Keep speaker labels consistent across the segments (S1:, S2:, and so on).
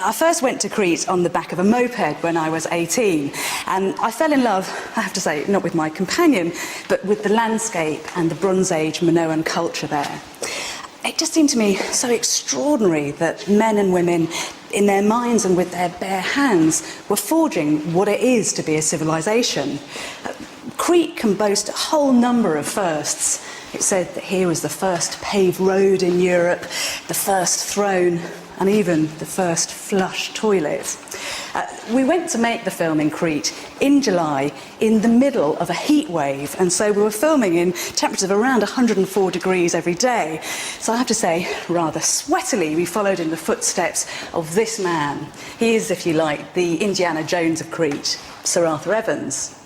S1: I first went to Crete on the back of a moped when I was 18, and I fell in love, I have to say, not with my companion, but with the landscape and the Bronze Age Minoan culture there. It just seemed to me so extraordinary that men and women, in their minds and with their bare hands, were forging what it is to be a civilization. Crete can boast a whole number of firsts. It said that here was the first paved road in Europe, the first throne, and even the first flush toilet. We went to make the film in Crete in July, in the middle of a heat wave, and so we were filming in temperatures of around 104 degrees every day. So I have to say, rather sweatily, we followed in the footsteps of this man. He is, if you like, the Indiana Jones of Crete, Sir Arthur Evans.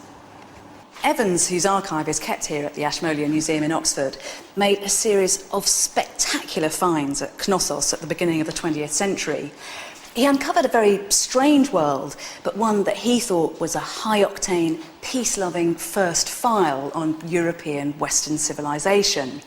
S1: Evans, whose archive is kept here at the Ashmolean Museum in Oxford, made a series of spectacular finds at Knossos at the beginning of the 20th century. He uncovered a very strange world, but one that he thought was a high-octane, peace-loving first file on European Western civilization.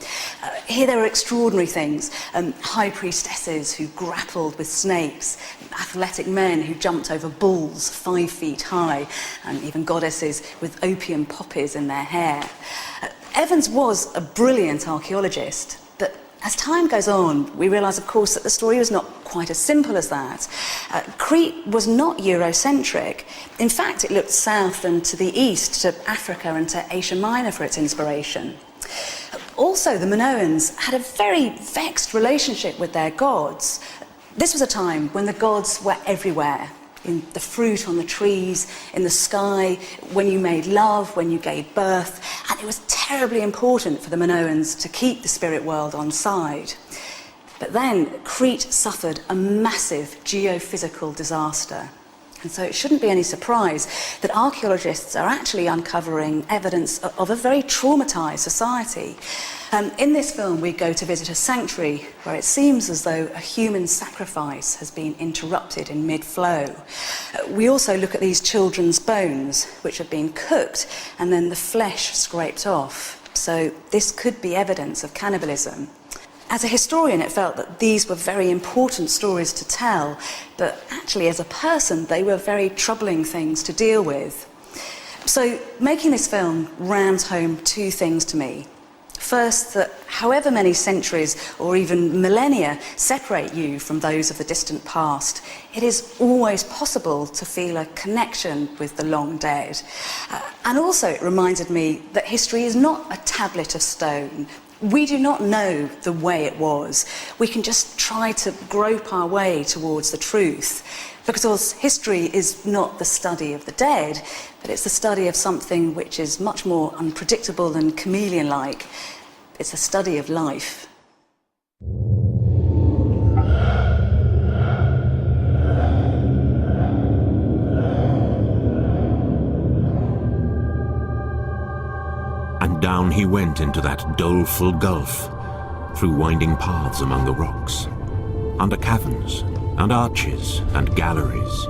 S1: Here there were extraordinary things, high priestesses who grappled with snakes, athletic men who jumped over bulls 5 feet high, and even goddesses with opium poppies in their hair. Evans was a brilliant archaeologist, but as time goes on, we realise, of course, that the story was not quite as simple as that. Crete was not Eurocentric. In fact, it looked south and to the east, to Africa and to Asia Minor for its inspiration. Also, the Minoans had a very vexed relationship with their gods. This was a time when the gods were everywhere, in the fruit on the trees, in the sky, when you made love, when you gave birth, and it was terribly important for the Minoans to keep the spirit world on side. But then Crete suffered a massive geophysical disaster. And so it shouldn't be any surprise that archaeologists are actually uncovering evidence of a very traumatised society. In this film, we go to visit a sanctuary where it seems as though a human sacrifice has been interrupted in mid-flow. We also look at these children's bones, which have been cooked, and then the flesh scraped off. So this could be evidence of cannibalism. As a historian, it felt that these were very important stories to tell, but actually as a person, they were very troubling things to deal with. So making this film rams home two things to me. First, that however many centuries or even millennia separate you from those of the distant past, it is always possible to feel a connection with the long dead. And also it reminded me that history is not a tablet of stone. We do not know the way it was. We can just try to grope our way towards the truth. Because history is not the study of the dead, but it's the study of something which is much more unpredictable and chameleon-like. It's a study of life.
S2: And down he went into that doleful gulf, through winding paths among the rocks, under caverns and arches and galleries.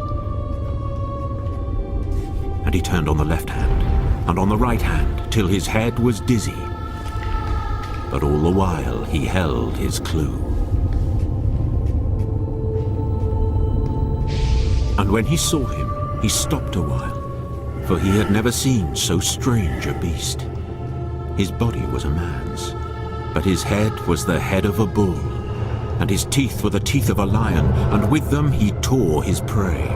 S2: And he turned on the left hand and on the right hand till his head was dizzy. But all the while he held his clue. And when he saw him, he stopped a while, for he had never seen so strange a beast. His body was a man's, but his head was the head of a bull, and his teeth were the teeth of a lion, and with them he tore his prey.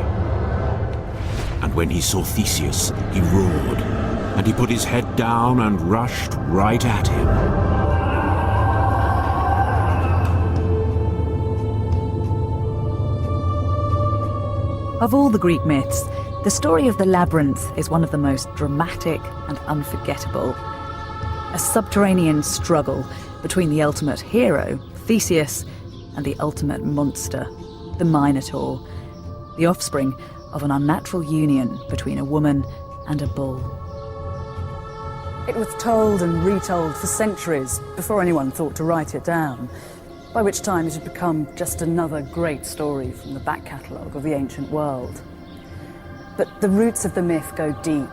S2: And when he saw Theseus, he roared, and he put his head down and rushed right at him.
S3: Of all the Greek myths, the story of the Labyrinth is one of the most dramatic and unforgettable. A subterranean struggle between the ultimate hero, Theseus, and the ultimate monster, the Minotaur, the offspring of an unnatural union between a woman and a bull. It was told and retold for centuries before anyone thought to write it down, by which time it had become just another great story from the back catalogue of the ancient world. But the roots of the myth go deep,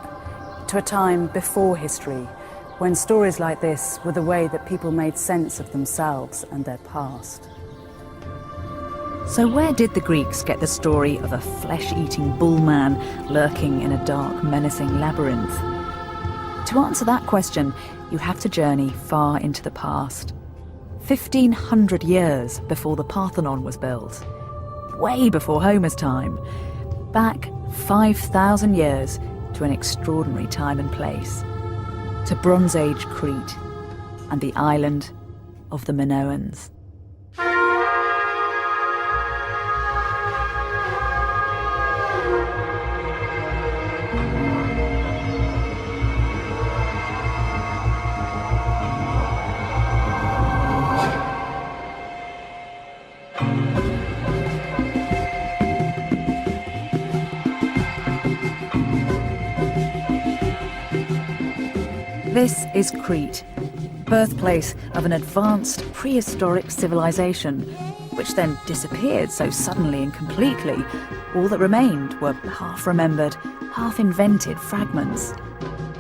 S3: to a time before history, when stories like this were the way that people made sense of themselves and their past. So where did the Greeks get the story of a flesh-eating bullman lurking in a dark, menacing labyrinth? To answer that question, you have to journey far into the past. 1,500 years before the Parthenon was built. Way before Homer's time. Back 5,000 years to an extraordinary time and place. To Bronze Age Crete and the island of the Minoans. This is Crete, birthplace of an advanced prehistoric civilization, which then disappeared so suddenly and completely. All that remained were half-remembered, half-invented fragments,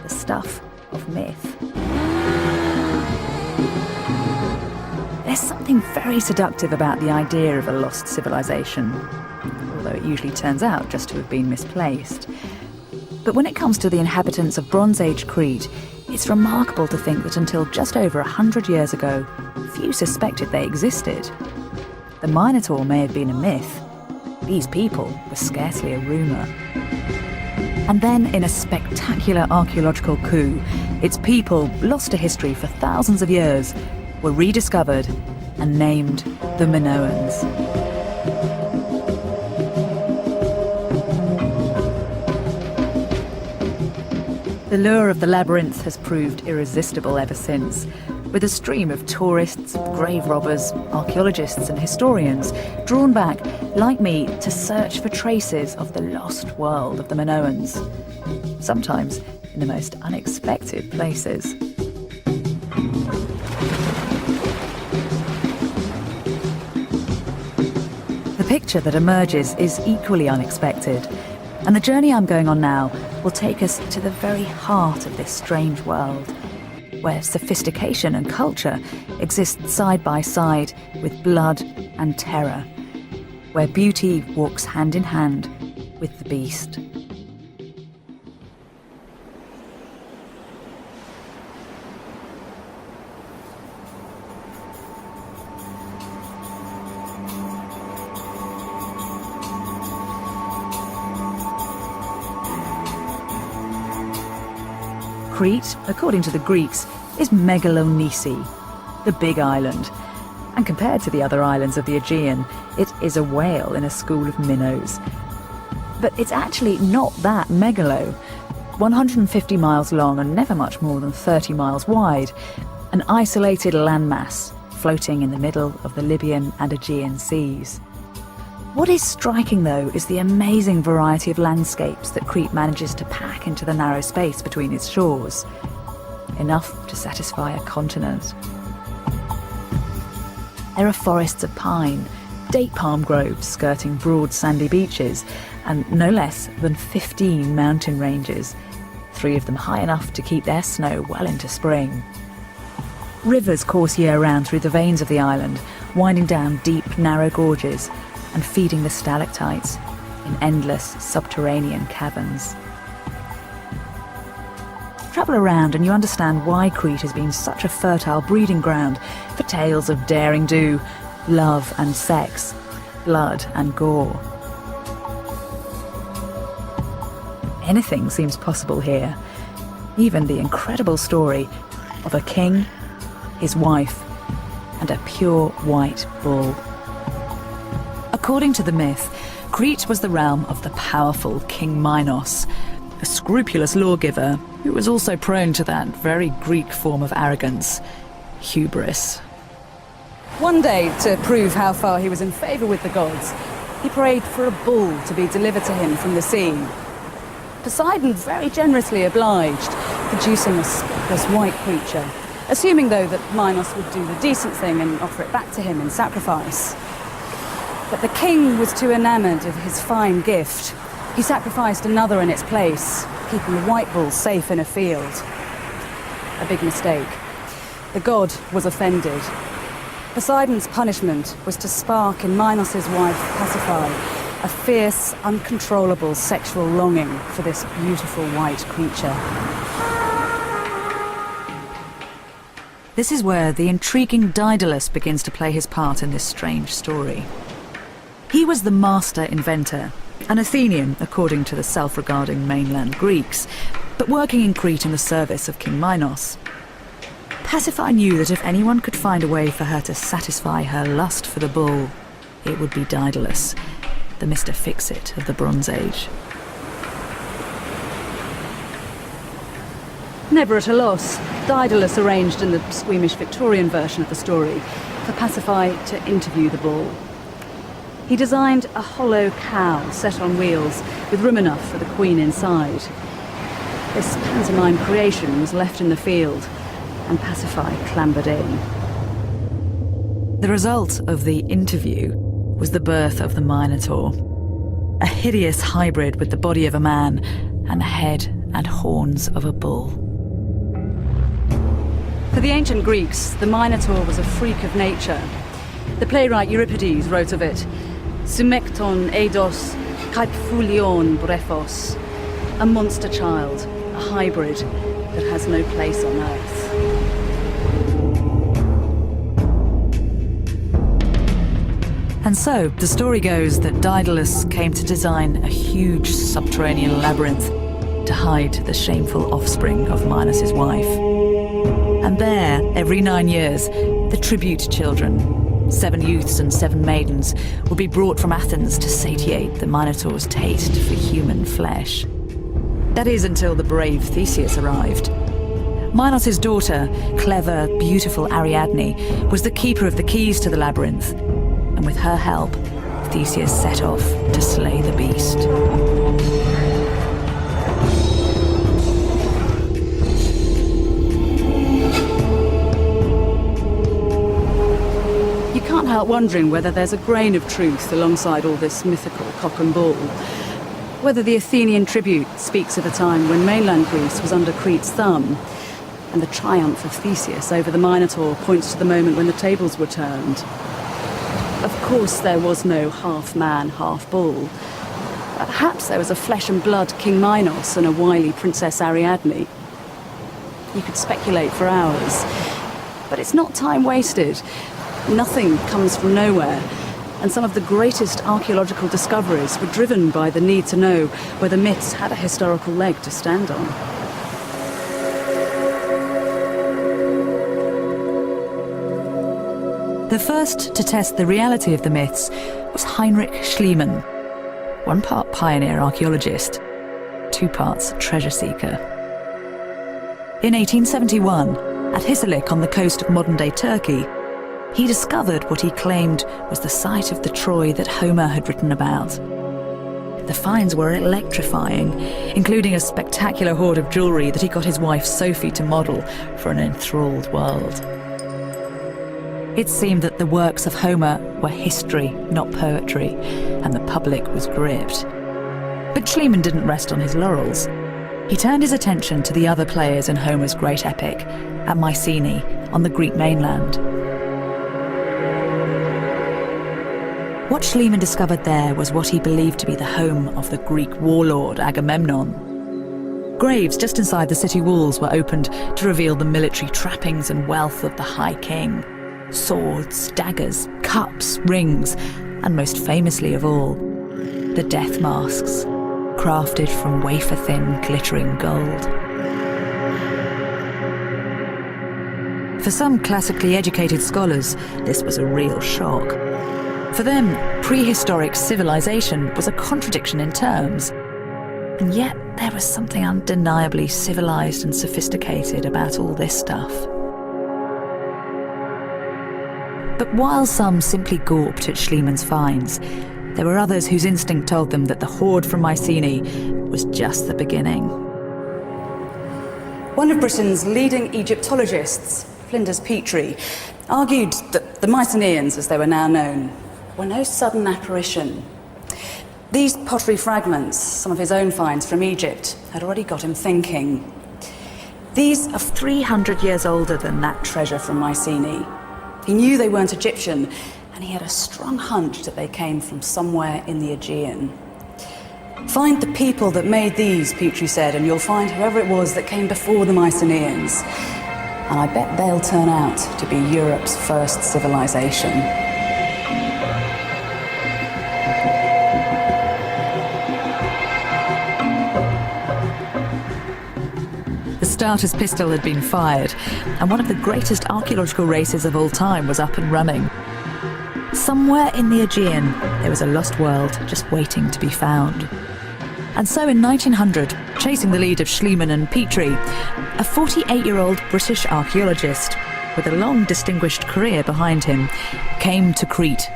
S3: the stuff of myth. There's something very seductive about the idea of a lost civilization, although it usually turns out just to have been misplaced. But when it comes to the inhabitants of Bronze Age Crete, it's remarkable to think that until just over 100 years ago, few suspected they existed. The Minotaur may have been a myth. These people were scarcely a rumour. And then, in a spectacular archaeological coup, its people, lost to history for thousands of years, were rediscovered and named the Minoans. The lure of the labyrinth has proved irresistible ever since, with a stream of tourists, grave robbers, archaeologists and historians drawn back, like me, to search for traces of the lost world of the Minoans, sometimes in the most unexpected places. The picture that emerges is equally unexpected, and the journey I'm going on now will take us to the very heart of this strange world, where sophistication and culture exist side by side with blood and terror, where beauty walks hand in hand with the beast. Crete, according to the Greeks, is Megalonisi, the big island. And compared to the other islands of the Aegean, it is a whale in a school of minnows. But it's actually not that megalo. 150 miles long and never much more than 30 miles wide, an isolated landmass floating in the middle of the Libyan and Aegean seas. What is striking, though, is the amazing variety of landscapes that Crete manages to pack into the narrow space between its shores. Enough to satisfy a continent. There are forests of pine, date palm groves skirting broad sandy beaches, and no less than 15 mountain ranges, 3 of them high enough to keep their snow well into spring. Rivers course year-round through the veins of the island, winding down deep, narrow gorges, and feeding the stalactites in endless subterranean caverns. Travel around and you understand why Crete has been such a fertile breeding ground for tales of daring do, love and sex, blood and gore. Anything seems possible here, even the incredible story of a king, his wife, and a pure white bull. According to the myth, Crete was the realm of the powerful King Minos, a scrupulous lawgiver who was also prone to that very Greek form of arrogance, hubris.
S1: One day, to prove how far he was in favour with the gods, he prayed for a bull to be delivered to him from the sea. Poseidon very generously obliged, producing a spotless white creature, assuming, though, that Minos would do the decent thing and offer it back to him in sacrifice. But the king was too enamoured of his fine gift. He sacrificed another in its place, keeping the white bull safe in a field. A big mistake. The god was offended. Poseidon's punishment was to spark in Minos' wife Pasiphae a fierce, uncontrollable sexual longing for this beautiful white creature.
S3: This is where the intriguing Daedalus begins to play his part in this strange story. He was the master inventor, an Athenian according to the self-regarding mainland Greeks, but working in Crete in the service of King Minos. Pasiphae knew that if anyone could find a way for her to satisfy her lust for the bull, it would be Daedalus, the Mr. Fix-It of the Bronze Age.
S1: Never at a loss, Daedalus arranged in the squeamish Victorian version of the story for Pasiphae to interview the bull. He designed a hollow cow set on wheels with room enough for the queen inside. This pantomime creation was left in the field, and Pasiphae clambered in.
S3: The result of the interview was the birth of the Minotaur, a hideous hybrid with the body of a man and the head and horns of a bull.
S1: For the ancient Greeks, the Minotaur was a freak of nature. The playwright Euripides wrote of it, Sumekton eidos kaiphulion brephos, a monster child, a hybrid that has no place on earth.
S3: And so, the story goes that Daedalus came to design a huge subterranean labyrinth to hide the shameful offspring of Minos' wife. And there, every 9 years, the tribute children, 7 youths and 7 maidens, would be brought from Athens to satiate the Minotaur's taste for human flesh. That is until the brave Theseus arrived. Minos' daughter, clever, beautiful Ariadne, was the keeper of the keys to the labyrinth, and with her help, Theseus set off to slay the beast.
S1: You can't help wondering whether there's a grain of truth alongside all this mythical cock and bull. Whether the Athenian tribute speaks of a time when mainland Greece was under Crete's thumb, and the triumph of Theseus over the Minotaur points to the moment when the tables were turned. Of course, there was no half-man, half-bull. Perhaps there was a flesh-and-blood King Minos and a wily Princess Ariadne. You could speculate for hours, but it's not time wasted. Nothing comes from nowhere, and some of the greatest archaeological discoveries were driven by the need to know whether myths had a historical leg to stand on.
S3: The first to test the reality of the myths was Heinrich Schliemann, 1 part pioneer archaeologist, 2 parts treasure seeker. In 1871, at Hisarlik on the coast of modern-day Turkey, he discovered what he claimed was the site of the Troy that Homer had written about. The finds were electrifying, including a spectacular hoard of jewellery that he got his wife Sophie to model for an enthralled world. It seemed that the works of Homer were history, not poetry, and the public was gripped. But Schliemann didn't rest on his laurels. He turned his attention to the other players in Homer's great epic, at Mycenae, on the Greek mainland. What Schliemann discovered there was what he believed to be the home of the Greek warlord Agamemnon. Graves just inside the city walls were opened to reveal the military trappings and wealth of the High King. Swords, daggers, cups, rings, and most famously of all, the death masks, crafted from wafer-thin, glittering gold. For some classically educated scholars, this was a real shock. For them, prehistoric civilization was a contradiction in terms. And yet, there was something undeniably civilized and sophisticated about all this stuff. But while some simply gawped at Schliemann's finds, there were others whose instinct told them that the hoard from Mycenae was just the beginning.
S1: One of Britain's leading Egyptologists, Flinders Petrie, argued that the Mycenaeans, as they were now known, were no sudden apparition. These pottery fragments, some of his own finds from Egypt, had already got him thinking. These are 300 years older than that treasure from Mycenae. He knew they weren't Egyptian, and he had a strong hunch that they came from somewhere in the Aegean. Find the people that made these, Petrie said, and you'll find whoever it was that came before the Mycenaeans. And I bet they'll turn out to be Europe's first civilization.
S3: The starter's pistol had been fired, and one of the greatest archaeological races of all time was up and running. Somewhere in the Aegean, there was a lost world just waiting to be found. And so in 1900, chasing the lead of Schliemann and Petrie, a 48-year-old British archaeologist with a long distinguished career behind him came to Crete,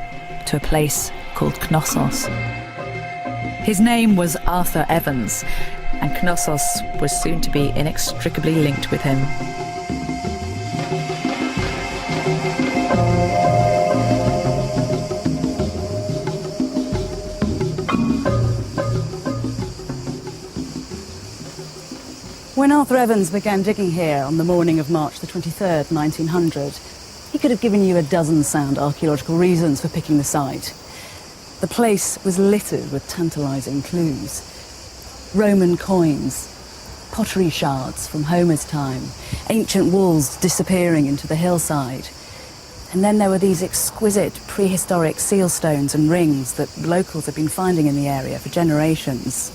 S3: to a place called Knossos. His name was Arthur Evans, and Knossos was soon to be inextricably linked with him.
S1: When Arthur Evans began digging here on the morning of March the 23rd, 1900, he could have given you a dozen sound archaeological reasons for picking the site. The place was littered with tantalising clues. Roman coins, pottery shards from Homer's time, ancient walls disappearing into the hillside. And then there were these exquisite prehistoric seal stones and rings that locals had been finding in the area for generations.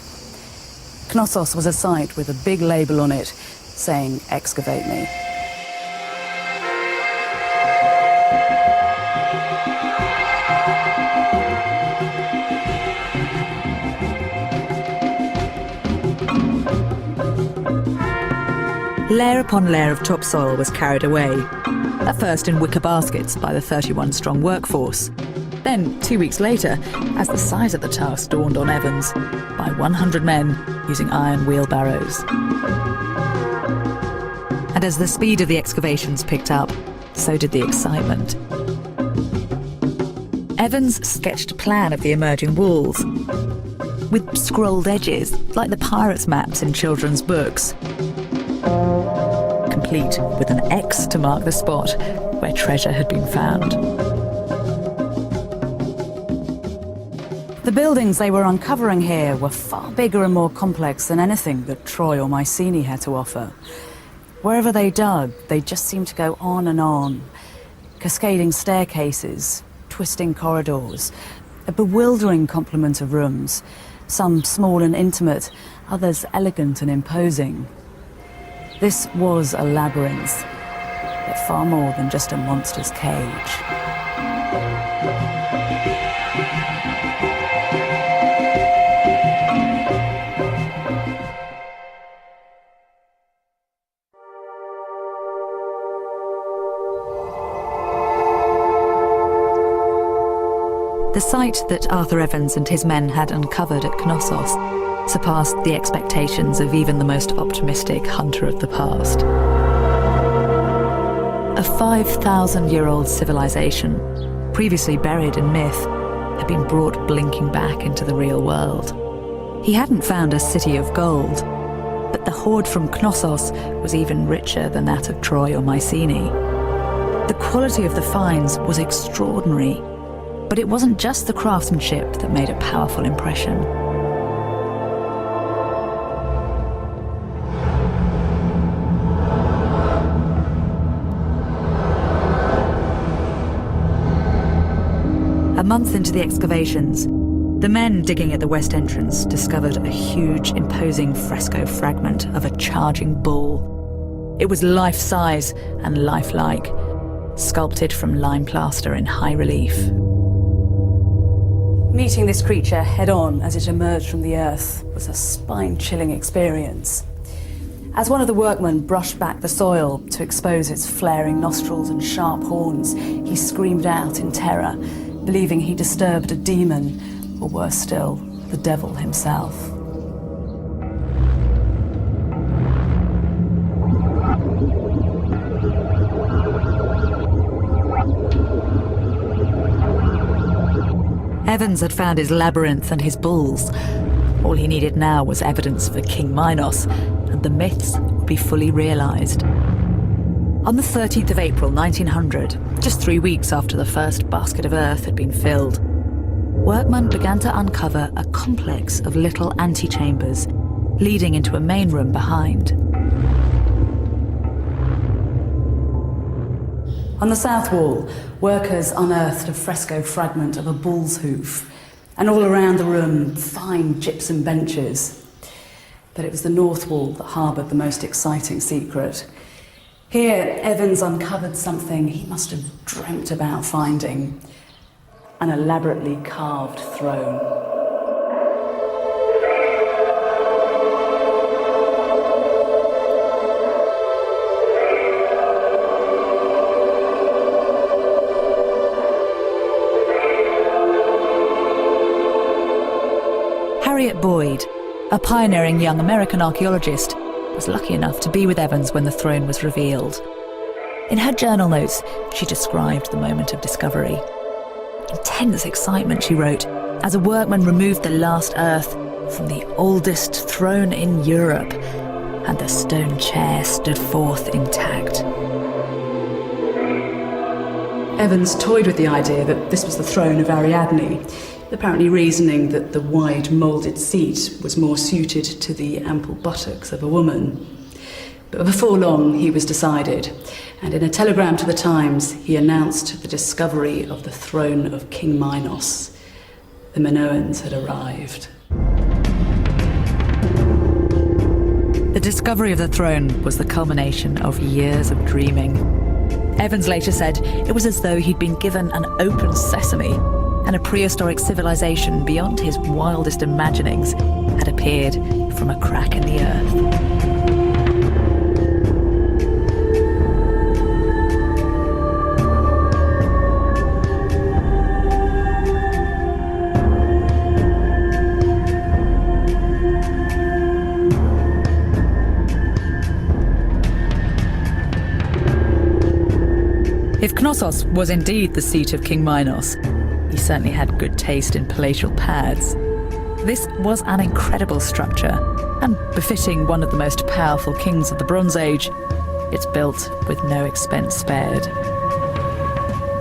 S1: Knossos was a site with a big label on it saying, "Excavate me."
S3: Layer upon layer of topsoil was carried away, at first in wicker baskets by the 31-strong workforce. Then, 2 weeks later, as the size of the task dawned on Evans, by 100 men using iron wheelbarrows. And as the speed of the excavations picked up, so did the excitement. Evans sketched a plan of the emerging walls, with scrolled edges, like the pirates' maps in children's books, complete with an X to mark the spot where treasure had been found.
S1: The buildings they were uncovering here were far bigger and more complex than anything that Troy or Mycenae had to offer. Wherever they dug, they just seemed to go on and on. Cascading staircases, twisting corridors, a bewildering complement of rooms, some small and intimate, others elegant and imposing. This was a labyrinth, but far more than just a monster's cage.
S3: The site that Arthur Evans and his men had uncovered at Knossos surpassed the expectations of even the most optimistic hunter of the past. A 5,000-year-old civilization, previously buried in myth, had been brought blinking back into the real world. He hadn't found a city of gold, but the hoard from Knossos was even richer than that of Troy or Mycenae. The quality of the finds was extraordinary, but it wasn't just the craftsmanship that made a powerful impression. A month into the excavations, the men digging at the west entrance discovered a huge, imposing fresco fragment of a charging bull. It was life-size and lifelike, sculpted from lime plaster in high relief.
S1: Meeting this creature head-on as it emerged from the earth was a spine-chilling experience. As one of the workmen brushed back the soil to expose its flaring nostrils and sharp horns, he screamed out in terror, believing he disturbed a demon, or worse still, the devil himself.
S3: Evans had found his labyrinth and his bulls. All he needed now was evidence for King Minos, and the myths would be fully realised. On the 13th of April 1900, just 3 weeks after the first basket of earth had been filled, workmen began to uncover a complex of little antechambers leading into a main room behind.
S1: On the south wall, workers unearthed a fresco fragment of a bull's hoof, and all around the room, fine gypsum benches. But it was the north wall that harboured the most exciting secret. Here, Evans uncovered something he must have dreamt about finding: an elaborately carved throne.
S3: Harriet Boyd, a pioneering young American archaeologist, was lucky enough to be with Evans when the throne was revealed. In her journal notes, she described the moment of discovery. Intense excitement, she wrote, as a workman removed the last earth from the oldest throne in Europe, and the stone chair stood forth intact.
S1: Evans toyed with the idea that this was the throne of Ariadne, apparently reasoning that the wide moulded seat was more suited to the ample buttocks of a woman. But before long, he was decided, and in a telegram to the Times, he announced the discovery of the throne of King Minos. The Minoans had arrived.
S3: The discovery of the throne was the culmination of years of dreaming. Evans later said it was as though he'd been given an open sesame, and a prehistoric civilization beyond his wildest imaginings had appeared from a crack in the earth. If Knossos was indeed the seat of King Minos, he certainly had good taste in palatial pads. This was an incredible structure, and befitting one of the most powerful kings of the Bronze Age, it's built with no expense spared.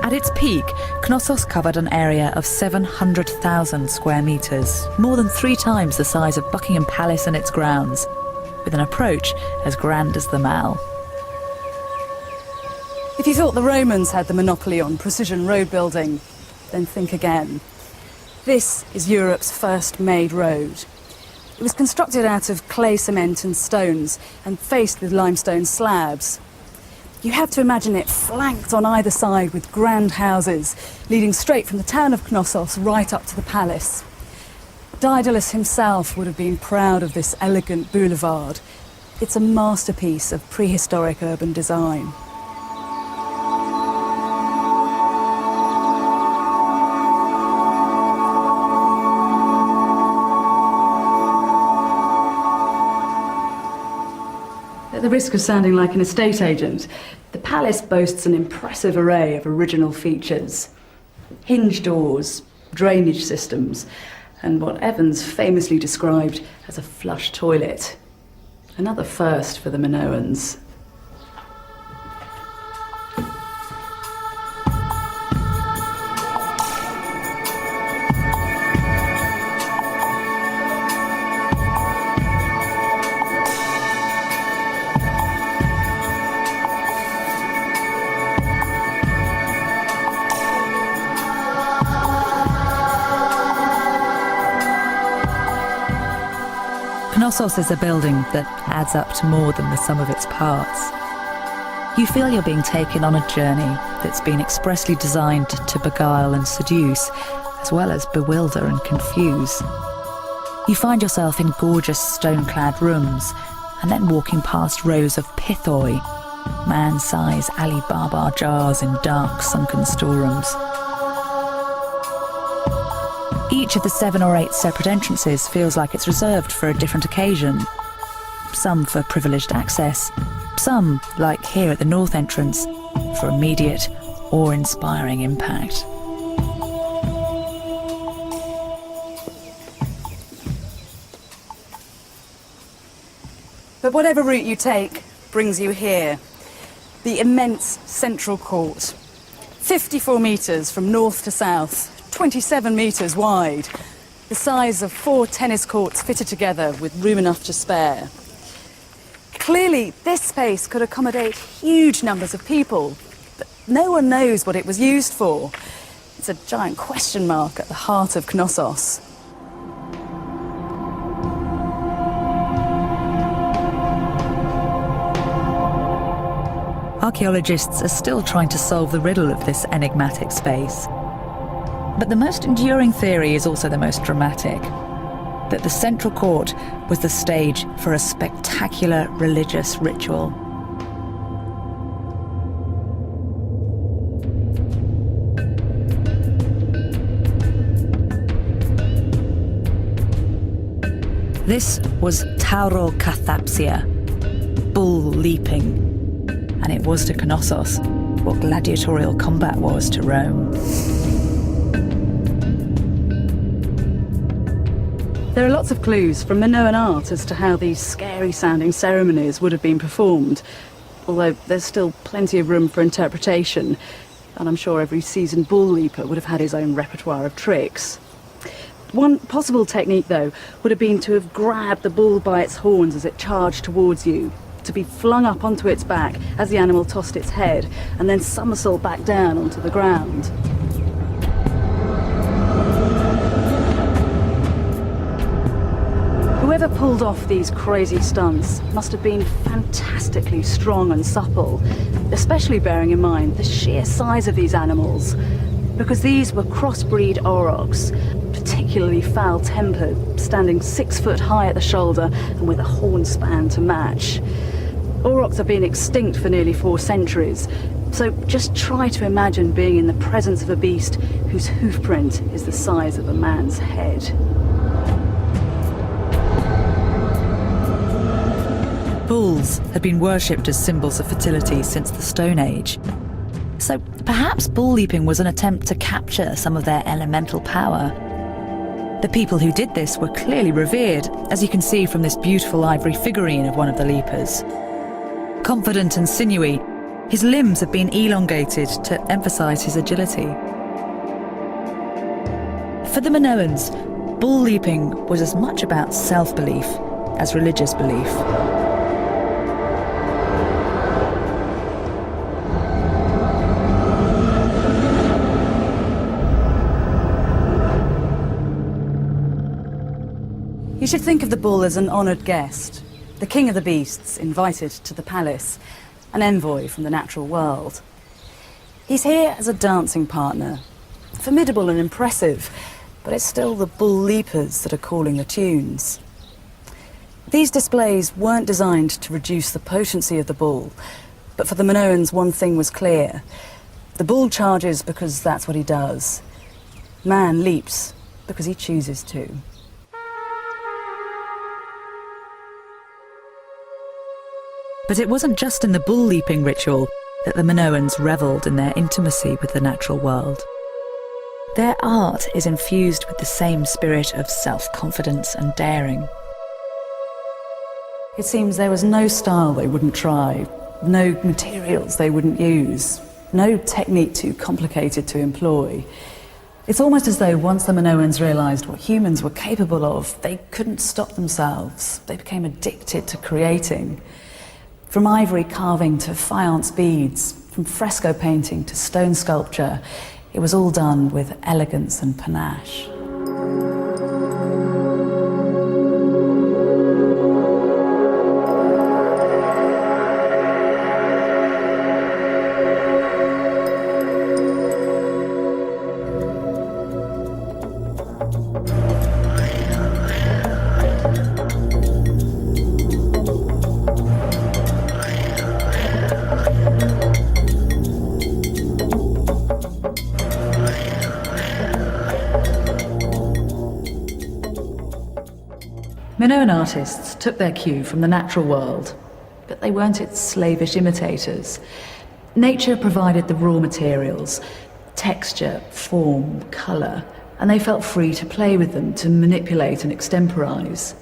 S3: At its peak, Knossos covered an area of 700,000 square metres, more than 3 times the size of Buckingham Palace and its grounds, with an approach as grand as the Mall.
S1: If you thought the Romans had the monopoly on precision road building, then think again. This is Europe's first made road. It was constructed out of clay, cement and stones and faced with limestone slabs. You have to imagine it flanked on either side with grand houses, leading straight from the town of Knossos right up to the palace. Daedalus himself would have been proud of this elegant boulevard. It's a masterpiece of prehistoric urban design. At the risk of sounding like an estate agent, the palace boasts an impressive array of original features. Hinge doors, drainage systems, and what Evans famously described as a flush toilet. Another first for the Minoans.
S3: Knossos is a building that adds up to more than the sum of its parts. You feel you're being taken on a journey that's been expressly designed to beguile and seduce, as well as bewilder and confuse. You find yourself in gorgeous stone-clad rooms, and then walking past rows of pithoi, man-size Alibaba jars in dark, sunken storerooms. Each of the 7 or 8 separate entrances feels like it's reserved for a different occasion. Some for privileged access, some, like here at the north entrance, for immediate, awe-inspiring impact.
S1: But whatever route you take brings you here. the immense central court. 54 metres from north to south, 27 metres wide. The size of 4 tennis courts fitted together with room enough to spare. Clearly, this space could accommodate huge numbers of people, but no one knows what it was used for. It's a giant question mark at the heart of Knossos.
S3: Archaeologists are still trying to solve the riddle of this enigmatic space. But the most enduring theory is also the most dramatic, that the central court was the stage for a spectacular religious ritual. This was taurokathapsia, bull leaping, and it was to Knossos what gladiatorial combat was to Rome.
S1: There are lots of clues from Minoan art as to how these scary-sounding ceremonies would have been performed, although there's still plenty of room for interpretation, and I'm sure every seasoned bull leaper would have had his own repertoire of tricks. One possible technique, though, would have been to have grabbed the bull by its horns as it charged towards you, to be flung up onto its back as the animal tossed its head, and then somersault back down onto the ground. Whoever pulled off these crazy stunts must have been fantastically strong and supple, especially bearing in mind the sheer size of these animals, because these were crossbreed aurochs, particularly foul-tempered, standing 6 foot high at the shoulder and with a horn span to match. Aurochs have been extinct for nearly 4 centuries, so just try to imagine being in the presence of a beast whose hoofprint is the size of a man's head.
S3: Bulls had been worshipped as symbols of fertility since the Stone Age. So perhaps bull leaping was an attempt to capture some of their elemental power. The people who did this were clearly revered, as you can see from this beautiful ivory figurine of one of the leapers. Confident and sinewy, his limbs have been elongated to emphasize his agility. For the Minoans, bull leaping was as much about self-belief as religious belief.
S1: You should think of the bull as an honoured guest, the king of the beasts invited to the palace, an envoy from the natural world. He's here as a dancing partner, formidable and impressive, but it's still the bull leapers that are calling the tunes. These displays weren't designed to reduce the potency of the bull, but for the Minoans one thing was clear. The bull charges because that's what he does. Man leaps because he chooses to.
S3: But it wasn't just in the bull leaping ritual that the Minoans revelled in their intimacy with the natural world. Their art is infused with the same spirit of self-confidence and daring.
S1: It seems there was no style they wouldn't try, no materials they wouldn't use, no technique too complicated to employ. It's almost as though once the Minoans realised what humans were capable of, they couldn't stop themselves. They became addicted to creating. From ivory carving to faience beads, from fresco painting to stone sculpture, it was all done with elegance and panache. Minoan artists took their cue from the natural world, but they weren't its slavish imitators. Nature provided the raw materials, texture, form, colour, and they felt free to play with them, to manipulate and extemporise.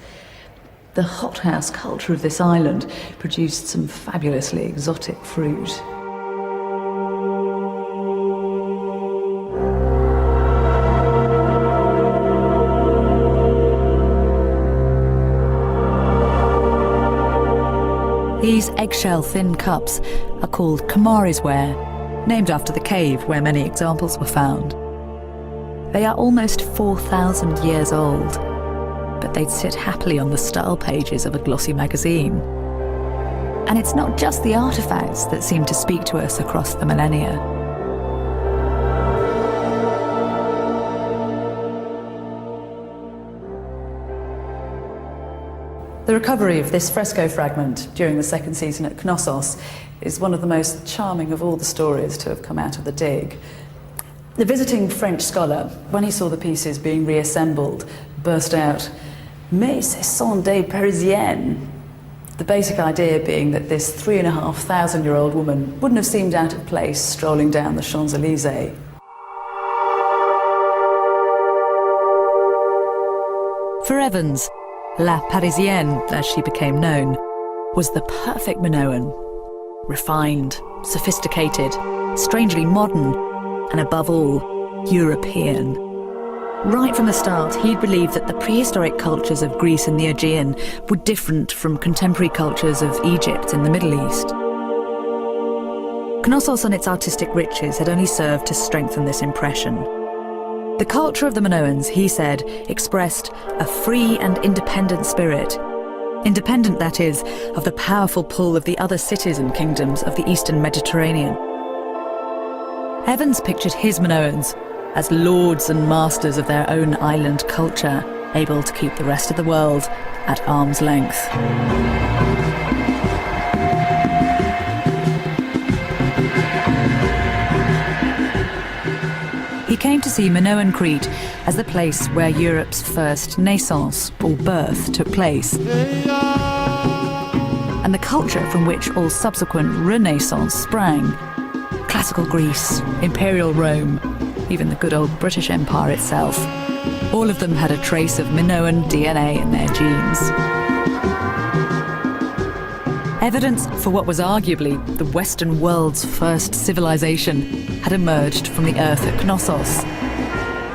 S1: The hothouse culture of this island produced some fabulously exotic fruit.
S3: These eggshell-thin cups are called Kamari's ware, named after the cave where many examples were found. They are almost 4,000 years old, but they'd sit happily on the style pages of a glossy magazine. And it's not just the artefacts that seem to speak to us across the millennia. The recovery of this fresco fragment during the second season at Knossos is one of the most charming of all the stories to have come out of the dig. The visiting French scholar, when he saw the pieces being reassembled, burst out, "Mais ce sont des Parisiennes." The basic idea being that this 3,500-year-old woman wouldn't have seemed out of place strolling down the Champs-Élysées. For Evans, La Parisienne, as she became known, was the perfect Minoan. Refined, sophisticated, strangely modern, and above all, European. Right from the start, he'd believed that the prehistoric cultures of Greece and the Aegean were different from contemporary cultures of Egypt and the Middle East. Knossos and its artistic riches had only served to strengthen this impression. The culture of the Minoans, he said, expressed a free and independent spirit. Independent, that is, of the powerful pull of the other cities and kingdoms of the Eastern Mediterranean. Evans pictured his Minoans as lords and masters of their own island culture, able to keep the rest of the world at arm's length. He came to see Minoan Crete as the place where Europe's first naissance, or birth, took place, and the culture from which all subsequent renaissance sprang. Classical Greece, Imperial Rome, even the good old British Empire itself. All of them had a trace of Minoan DNA in their genes. Evidence for what was arguably the Western world's first civilization had emerged from the earth at Knossos.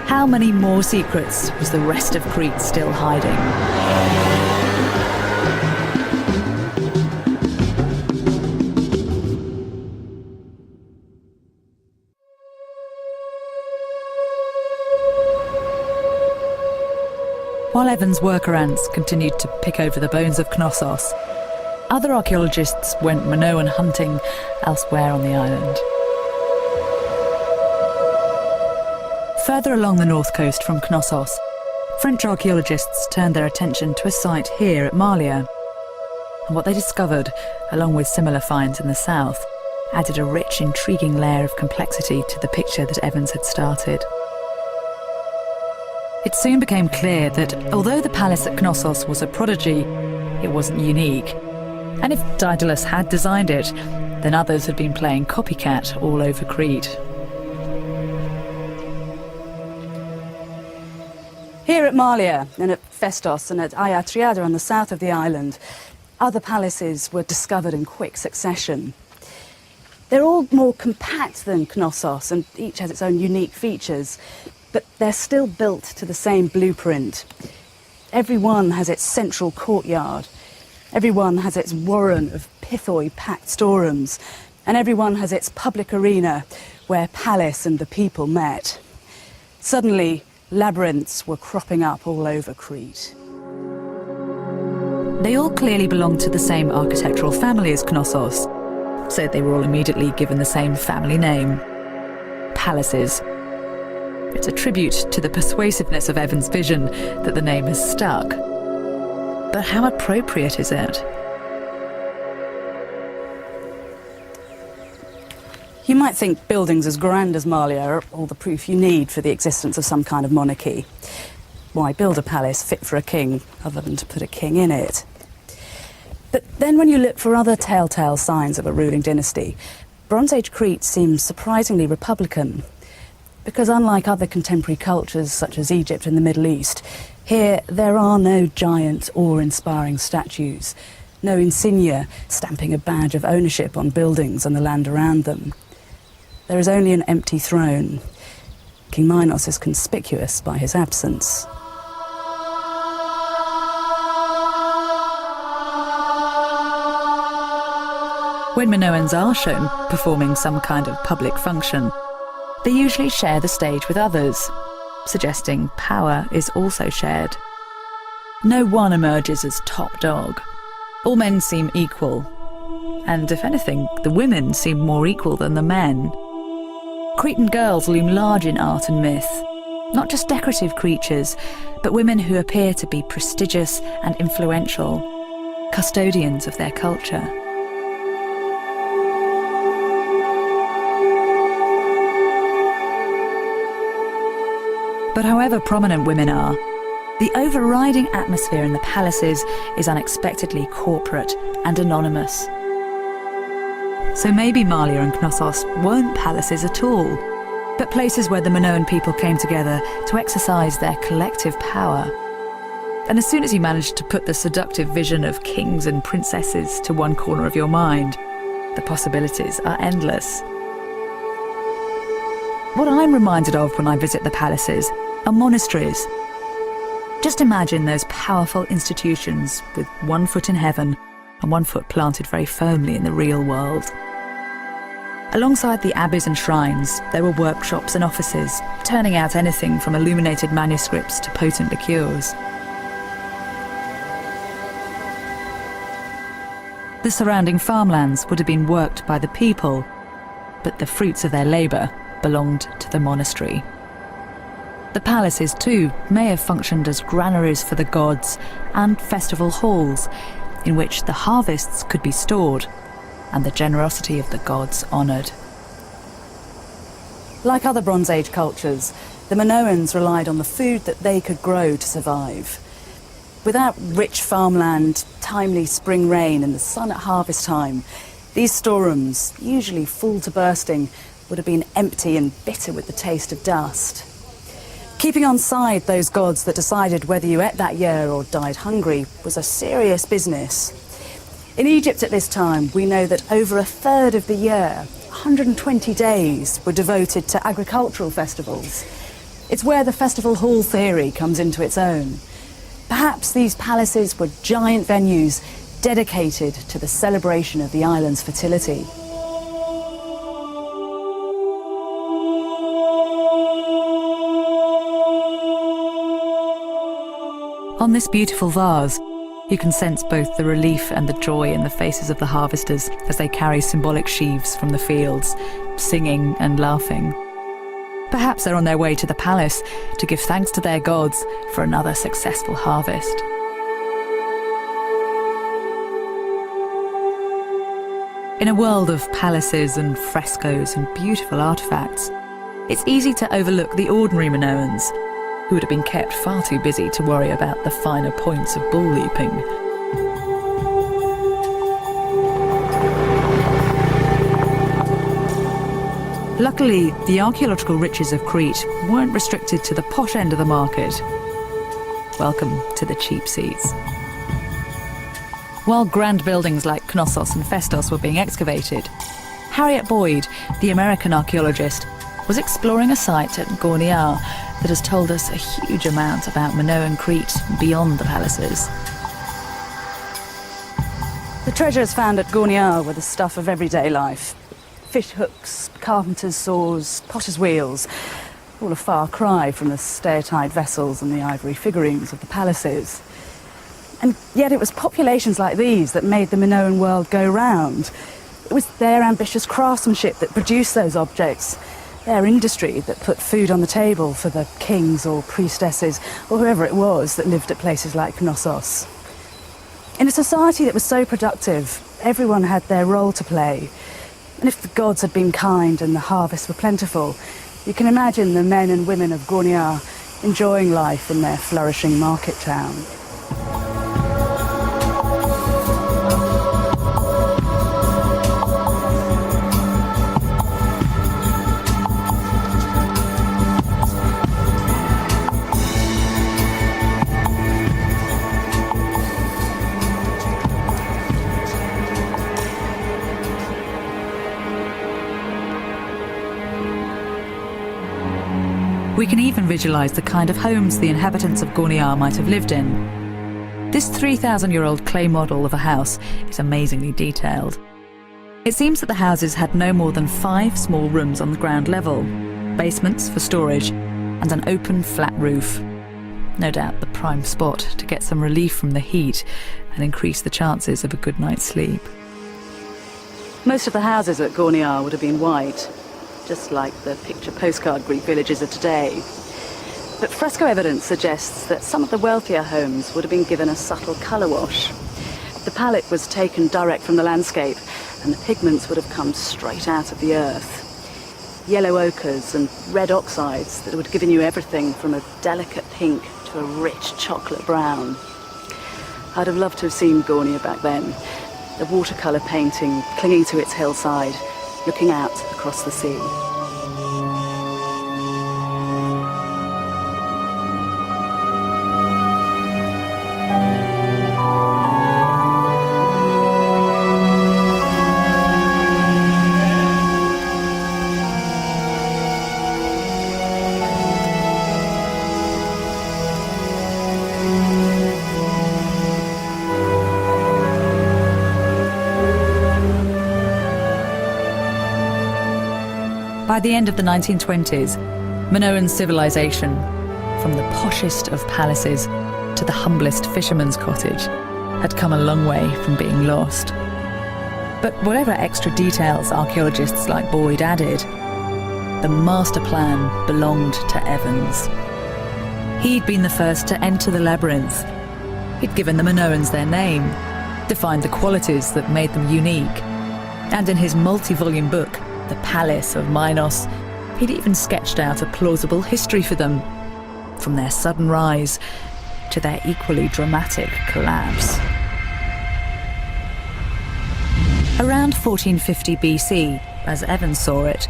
S3: How many more secrets was the rest of Crete still hiding? While Evans' worker ants continued to pick over the bones of Knossos, other archaeologists went Minoan hunting elsewhere on the island. Further along the north coast from Knossos, French archaeologists turned their attention to a site here at Marlia. And what they discovered, along with similar finds in the south, added a rich, intriguing layer of complexity to the picture that Evans had started. It soon became clear that although the palace at Knossos was a prodigy, it wasn't unique. And if Daedalus had designed it, then others had been playing copycat all over Crete.
S1: Here at Marlia and at Festos and at Ayatriada on the south of the island, other palaces were discovered in quick succession. They're all more compact than Knossos and each has its own unique features, but they're still built to the same blueprint. Every one has its central courtyard. Every one has its warren of pithoi packed storerooms, and every one has its public arena where Pallas and the people met. Suddenly, labyrinths were cropping up all over Crete.
S3: They all clearly belonged to the same architectural family as Knossos, so they were all immediately given the same family name, Palaces. It's a tribute to the persuasiveness of Evans' vision that the name has stuck. But how appropriate is it?
S1: You might think buildings as grand as Marlia are all the proof you need for the existence of some kind of monarchy. Why build a palace fit for a king other than to put a king in it? But then when you look for other telltale signs of a ruling dynasty, Bronze Age Crete seems surprisingly republican. Because unlike other contemporary cultures such as Egypt and the Middle East, here there are no giant awe-inspiring statues, no insignia stamping a badge of ownership on buildings and the land around them. There is only an empty throne. King Minos is conspicuous by his absence.
S3: When Minoans are shown performing some kind of public function, they usually share the stage with others, suggesting power is also shared. No one emerges as top dog. All men seem equal, and if anything, the women seem more equal than the men. Cretan girls loom large in art and myth, not just decorative creatures, but women who appear to be prestigious and influential, custodians of their culture. But however prominent women are, the overriding atmosphere in the palaces is unexpectedly corporate and anonymous. So maybe Malia and Knossos weren't palaces at all, but places where the Minoan people came together to exercise their collective power. And as soon as you manage to put the seductive vision of kings and princesses to one corner of your mind, the possibilities are endless. What I'm reminded of when I visit the palaces are monasteries. Just imagine those powerful institutions with one foot in heaven and one foot planted very firmly in the real world. Alongside the abbeys and shrines, there were workshops and offices, turning out anything from illuminated manuscripts to potent liqueurs. The surrounding farmlands would have been worked by the people, but the fruits of their labour belonged to the monastery. The palaces, too, may have functioned as granaries for the gods and festival halls, in which the harvests could be stored and the generosity of the gods honoured.
S1: Like other Bronze Age cultures, the Minoans relied on the food that they could grow to survive. Without rich farmland, timely spring rain and the sun at harvest time, these storerooms, usually full to bursting, would have been empty and bitter with the taste of dust. Keeping on side those gods that decided whether you ate that year or died hungry was a serious business. In Egypt at this time, we know that over a third of the year, 120 days, were devoted to agricultural festivals. It's where the festival hall theory comes into its own. Perhaps these palaces were giant venues dedicated to the celebration of the island's fertility.
S3: On this beautiful vase, you can sense both the relief and the joy in the faces of the harvesters as they carry symbolic sheaves from the fields, singing and laughing. Perhaps they're on their way to the palace to give thanks to their gods for another successful harvest. In a world of palaces and frescoes and beautiful artefacts, it's easy to overlook the ordinary Minoans, who would have been kept far too busy to worry about the finer points of bull leaping. Luckily, the archaeological riches of Crete weren't restricted to the posh end of the market. Welcome to the cheap seats. While grand buildings like Knossos and Festos were being excavated, Harriet Boyd, the American archaeologist, was exploring a site at Gorniar that has told us a huge amount about Minoan Crete beyond the palaces.
S1: The treasures found at Gorniar were the stuff of everyday life. Fish hooks, carpenter's saws, potter's wheels, all a far cry from the stair-tied vessels and the ivory figurines of the palaces. And yet it was populations like these that made the Minoan world go round. It was their ambitious craftsmanship that produced those objects, their industry that put food on the table for the kings or priestesses or whoever it was that lived at places like Knossos. In a society that was so productive, everyone had their role to play. And if the gods had been kind and the harvests were plentiful, you can imagine the men and women of Gorniar enjoying life in their flourishing market town.
S3: We can even visualise the kind of homes the inhabitants of Gorniar might have lived in. This 3,000-year-old clay model of a house is amazingly detailed. It seems that the houses had no more than 5 small rooms on the ground level, basements for storage, and an open flat roof. No doubt the prime spot to get some relief from the heat and increase the chances of a good night's sleep.
S1: Most of the houses at Gorniar would have been white, just like the picture postcard Greek villages of today. But fresco evidence suggests that some of the wealthier homes would have been given a subtle colour wash. The palette was taken direct from the landscape, and the pigments would have come straight out of the earth. Yellow ochres and red oxides that would have given you everything from a delicate pink to a rich chocolate brown. I'd have loved to have seen Gornia back then, the watercolour painting clinging to its hillside, looking out across the sea.
S3: By the end of the 1920s, Minoan civilization, from the poshest of palaces to the humblest fisherman's cottage, had come a long way from being lost. But whatever extra details archaeologists like Boyd added, the master plan belonged to Evans. He'd been the first to enter the Labyrinth. He'd given the Minoans their name, defined the qualities that made them unique, and in his multi-volume book, The Palace of Minos, he'd even sketched out a plausible history for them, from their sudden rise to their equally dramatic collapse. Around 1450 BC, as Evans saw it,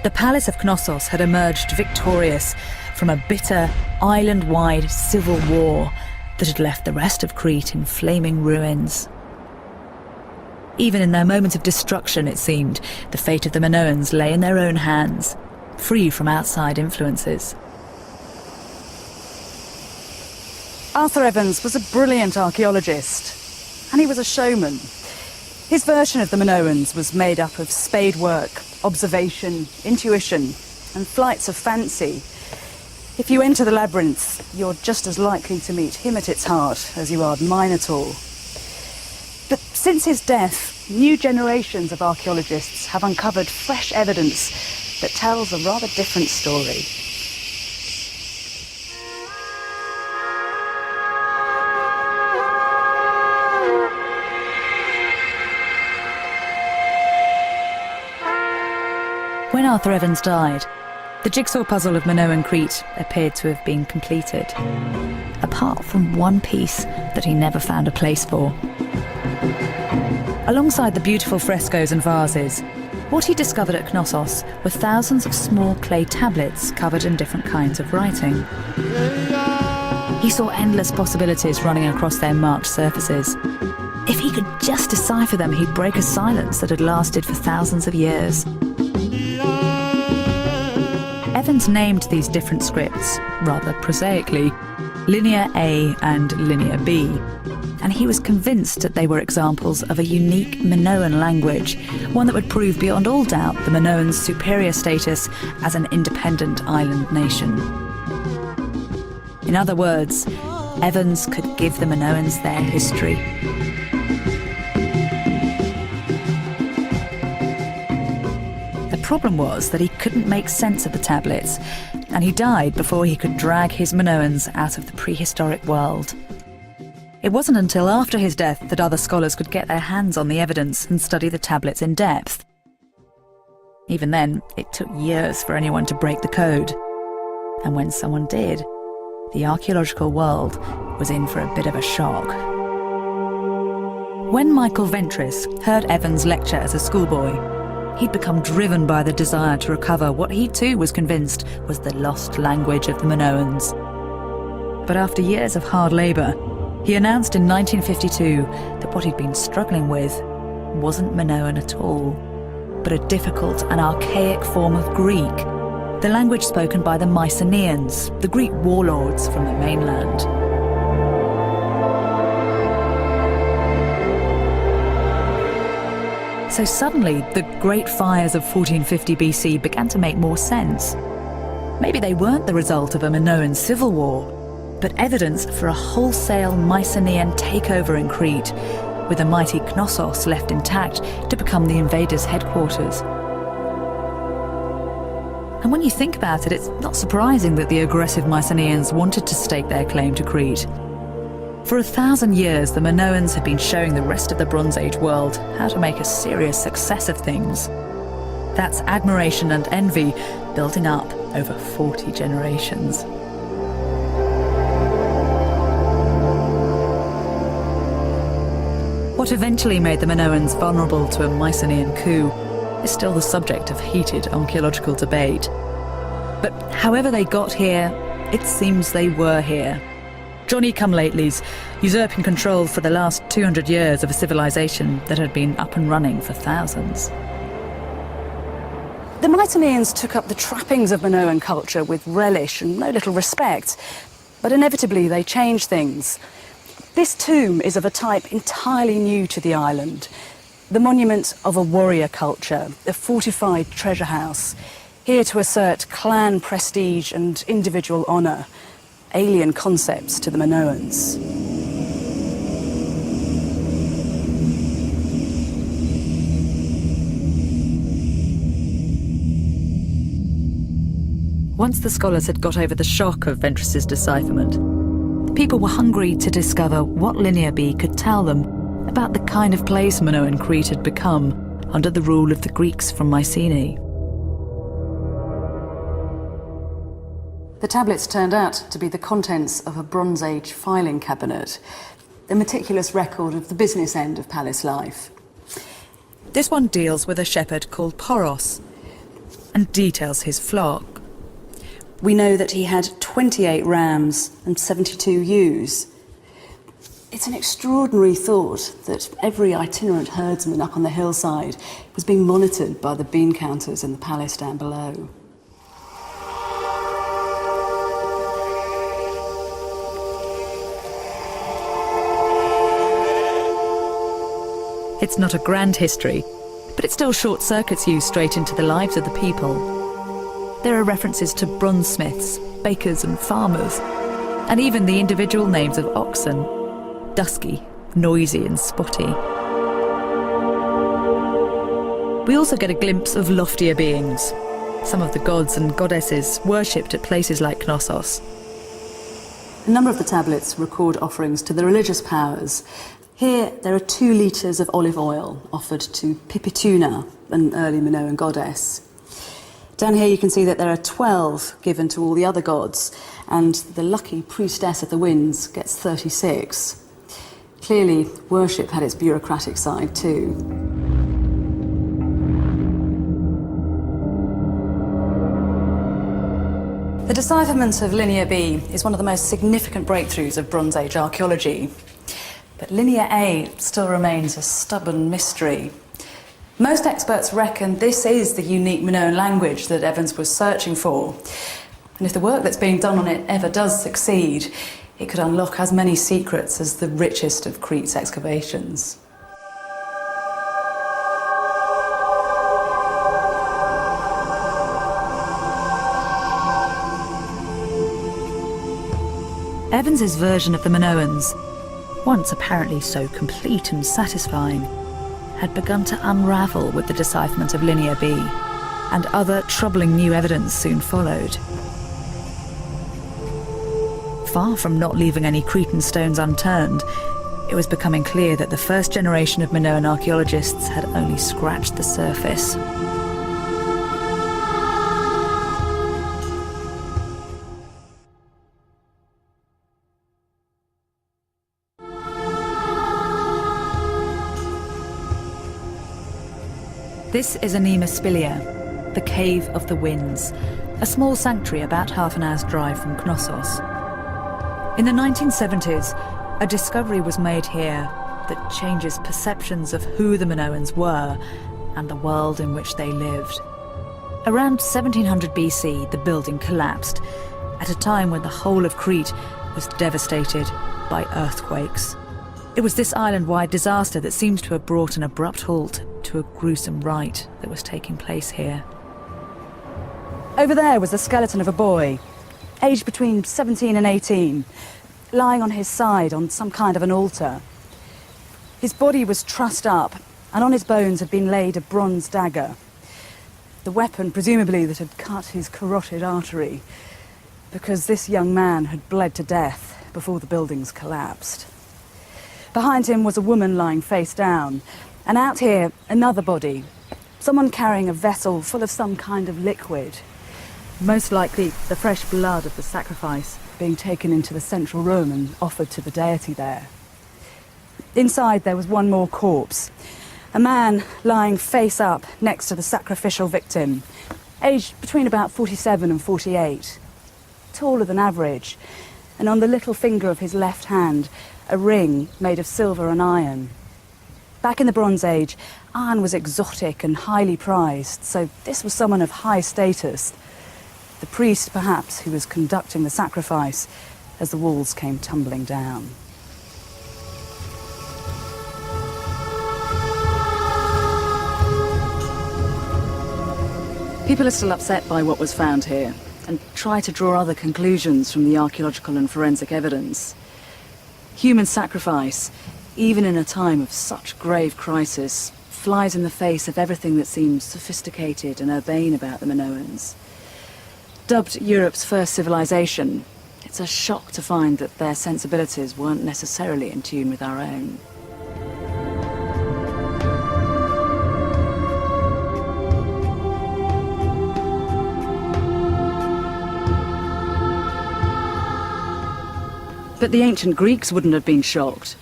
S3: the Palace of Knossos had emerged victorious from a bitter, island-wide civil war that had left the rest of Crete in flaming ruins. Even in their moment of destruction, it seemed, the fate of the Minoans lay in their own hands, free from outside influences.
S1: Arthur Evans was a brilliant archaeologist, and he was a showman. His version of the Minoans was made up of spade work, observation, intuition, and flights of fancy. If you enter the Labyrinth, you're just as likely to meet him at its heart as you are the Minotaur. But since his death, new generations of archaeologists have uncovered fresh evidence that tells a rather different story.
S3: When Arthur Evans died, the jigsaw puzzle of Minoan Crete appeared to have been completed, apart from one piece that he never found a place for. Alongside the beautiful frescoes and vases, what he discovered at Knossos were thousands of small clay tablets covered in different kinds of writing. He saw endless possibilities running across their marked surfaces. If he could just decipher them, he'd break a silence that had lasted for thousands of years. Evans named these different scripts, rather prosaically, Linear A and Linear B, and he was convinced that they were examples of a unique Minoan language, one that would prove beyond all doubt the Minoans' superior status as an independent island nation. In other words, Evans could give the Minoans their history. The problem was that he couldn't make sense of the tablets, and he died before he could drag his Minoans out of the prehistoric world. It wasn't until after his death that other scholars could get their hands on the evidence and study the tablets in depth. Even then, it took years for anyone to break the code. And when someone did, the archaeological world was in for a bit of a shock. When Michael Ventris heard Evans lecture as a schoolboy, he'd become driven by the desire to recover what he too was convinced was the lost language of the Minoans. But after years of hard labour, he announced in 1952 that what he'd been struggling with wasn't Minoan at all, but a difficult and archaic form of Greek, the language spoken by the Mycenaeans, the Greek warlords from the mainland. So suddenly, the great fires of 1450 BC began to make more sense. Maybe they weren't the result of a Minoan civil war, but evidence for a wholesale Mycenaean takeover in Crete, with the mighty Knossos left intact to become the invaders' headquarters. And when you think about it, it's not surprising that the aggressive Mycenaeans wanted to stake their claim to Crete. For 1,000 years, the Minoans had been showing the rest of the Bronze Age world how to make a serious success of things. That's admiration and envy building up over 40 generations. What eventually made the Minoans vulnerable to a Mycenaean coup is still the subject of heated archaeological debate. But however they got here, it seems they were here. Johnny-come-latelys, usurping control for the last 200 years of a civilization that had been up and running for thousands.
S1: The Mycenaeans took up the trappings of Minoan culture with relish and no little respect, but inevitably they changed things. This tomb is of a type entirely new to the island, the monument of a warrior culture, a fortified treasure house, here to assert clan prestige and individual honour, alien concepts to the Minoans.
S3: Once the scholars had got over the shock of Ventris's decipherment, the people were hungry to discover what Linear B could tell them about the kind of place Minoan Crete had become under the rule of the Greeks from Mycenae.
S1: The tablets turned out to be the contents of a Bronze Age filing cabinet, a meticulous record of the business end of palace life.
S3: This one deals with a shepherd called Poros and details his flock.
S1: We know that he had 28 rams and 72 ewes. It's an extraordinary thought that every itinerant herdsman up on the hillside was being monitored by the bean counters in the palace down below.
S3: It's not a grand history, but it still short-circuits you straight into the lives of the people. There are references to bronzesmiths, bakers and farmers, and even the individual names of oxen: dusky, noisy and spotty. We also get a glimpse of loftier beings, some of the gods and goddesses worshipped at places like Knossos.
S1: A number of the tablets record offerings to the religious powers. Here, there are 2 litres of olive oil offered to Pipituna, an early Minoan goddess. Down here you can see that there are 12 given to all the other gods, and the lucky priestess of the winds gets 36. Clearly, worship had its bureaucratic side too. The decipherment of Linear B is one of the most significant breakthroughs of Bronze Age archaeology. But Linear A still remains a stubborn mystery. Most experts reckon this is the unique Minoan language that Evans was searching for. And if the work that's being done on it ever does succeed, it could unlock as many secrets as the richest of Crete's excavations.
S3: Evans's version of the Minoans, once apparently so complete and satisfying, had begun to unravel with the decipherment of Linear B, and other troubling new evidence soon followed. Far from not leaving any Cretan stones unturned, it was becoming clear that the first generation of Minoan archaeologists had only scratched the surface. This is Anima Spilia, the Cave of the Winds, a small sanctuary about half an hour's drive from Knossos. In the 1970s, a discovery was made here that changes perceptions of who the Minoans were and the world in which they lived. Around 1700 BC, the building collapsed, at a time when the whole of Crete was devastated by earthquakes. It was this island-wide disaster that seems to have brought an abrupt halt to a gruesome rite that was taking place here.
S1: Over there was the skeleton of a boy, aged between 17 and 18, lying on his side on some kind of an altar. His body was trussed up, and on his bones had been laid a bronze dagger. The weapon, presumably, that had cut his carotid artery, because this young man had bled to death before the buildings collapsed. Behind him was a woman lying face down, and out here, another body, someone carrying a vessel full of some kind of liquid. Most likely the fresh blood of the sacrifice being taken into the central room and offered to the deity there. Inside there was one more corpse, a man lying face up next to the sacrificial victim, aged between about 47 and 48, taller than average, and on the little finger of his left hand, a ring made of silver and iron. Back in the Bronze Age, iron was exotic and highly prized, so this was someone of high status. The priest, perhaps, who was conducting the sacrifice as the walls came tumbling down. People are still upset by what was found here and try to draw other conclusions from the archaeological and forensic evidence. Human sacrifice, even in a time of such grave crisis, flies in the face of everything that seems sophisticated and urbane about the Minoans. Dubbed Europe's first civilization, it's a shock to find that their sensibilities weren't necessarily in tune with our own. But the ancient Greeks wouldn't have been shocked.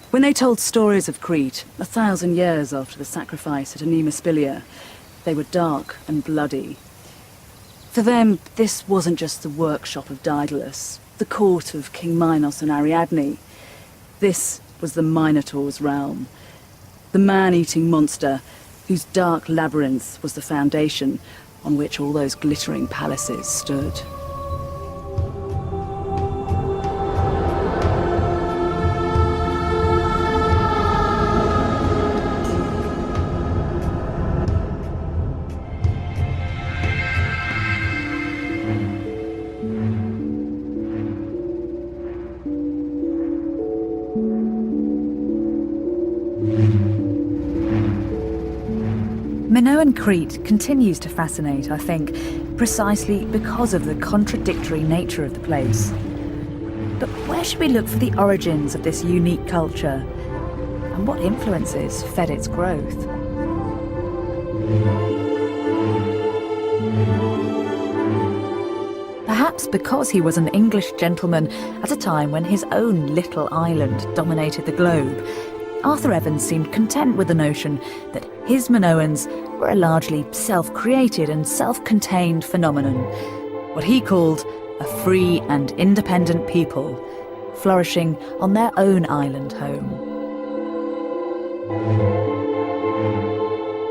S1: When they told stories of Crete, 1,000 years after the sacrifice at Anemispilia, they were dark and bloody. For them, this wasn't just the workshop of Daedalus, the court of King Minos and Ariadne. This was the Minotaur's realm, the man-eating monster whose dark labyrinth was the foundation on which all those glittering palaces stood.
S3: Minoan Crete continues to fascinate, I think, precisely because of the contradictory nature of the place. But where should we look for the origins of this unique culture? And what influences fed its growth? Perhaps because he was an English gentleman at a time when his own little island dominated the globe, Arthur Evans seemed content with the notion that his Minoans were a largely self-created and self-contained phenomenon, what he called a free and independent people, flourishing on their own island home.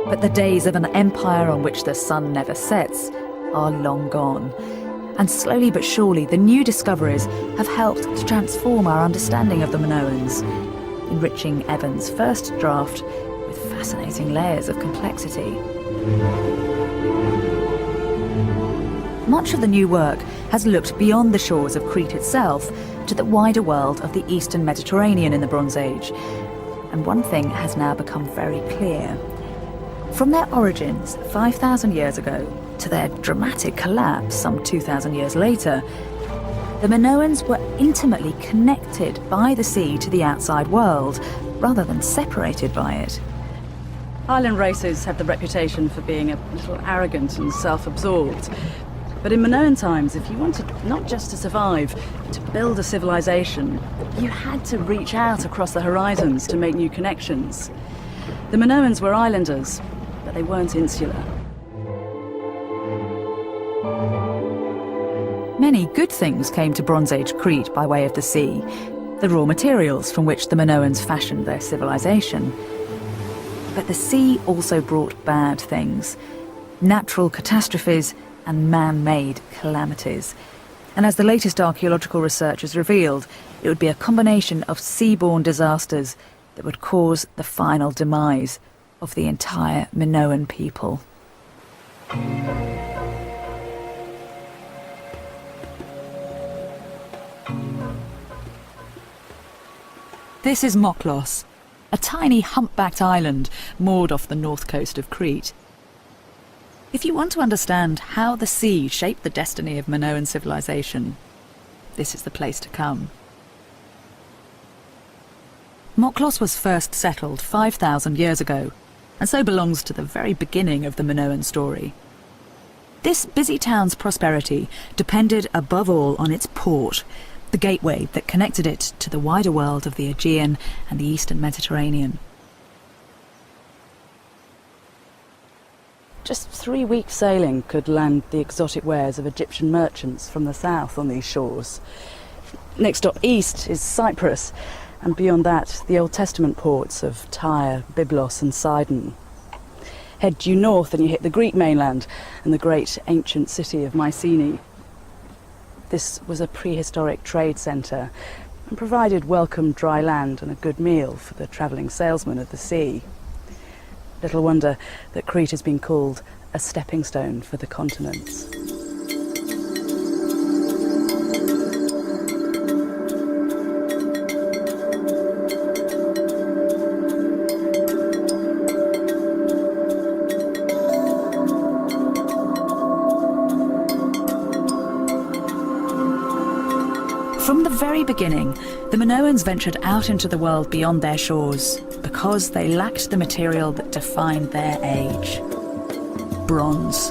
S3: But the days of an empire on which the sun never sets are long gone, and slowly but surely the new discoveries have helped to transform our understanding of the Minoans, enriching Evans' first draft with fascinating layers of complexity. Much of the new work has looked beyond the shores of Crete itself to the wider world of the Eastern Mediterranean in the Bronze Age. And one thing has now become very clear. From their origins 5,000 years ago to their dramatic collapse some 2,000 years later, the Minoans were intimately connected by the sea to the outside world, rather than separated by it.
S1: Island races have the reputation for being a little arrogant and self-absorbed. But in Minoan times, if you wanted not just to survive, but to build a civilization, you had to reach out across the horizons to make new connections. The Minoans were islanders, but they weren't insular.
S3: Many good things came to Bronze Age Crete by way of the sea, the raw materials from which the Minoans fashioned their civilization. But the sea also brought bad things, natural catastrophes and man-made calamities. And as the latest archaeological research has revealed, it would be a combination of sea-borne disasters that would cause the final demise of the entire Minoan people. This is Moklos, a tiny humpbacked island moored off the north coast of Crete. If you want to understand how the sea shaped the destiny of Minoan civilization, this is the place to come. Moklos was first settled 5,000 years ago, and so belongs to the very beginning of the Minoan story. This busy town's prosperity depended above all on its port, the gateway that connected it to the wider world of the Aegean and the Eastern Mediterranean.
S1: Just 3 weeks sailing could land the exotic wares of Egyptian merchants from the south on these shores. Next stop east is Cyprus, and beyond that, the Old Testament ports of Tyre, Byblos and Sidon. Head due north and you hit the Greek mainland and the great ancient city of Mycenae. This was a prehistoric trade centre and provided welcome dry land and a good meal for the travelling salesman of the sea. Little wonder that Crete has been called a stepping stone for the continents.
S3: From the very beginning, the Minoans ventured out into the world beyond their shores because they lacked the material that defined their age: bronze.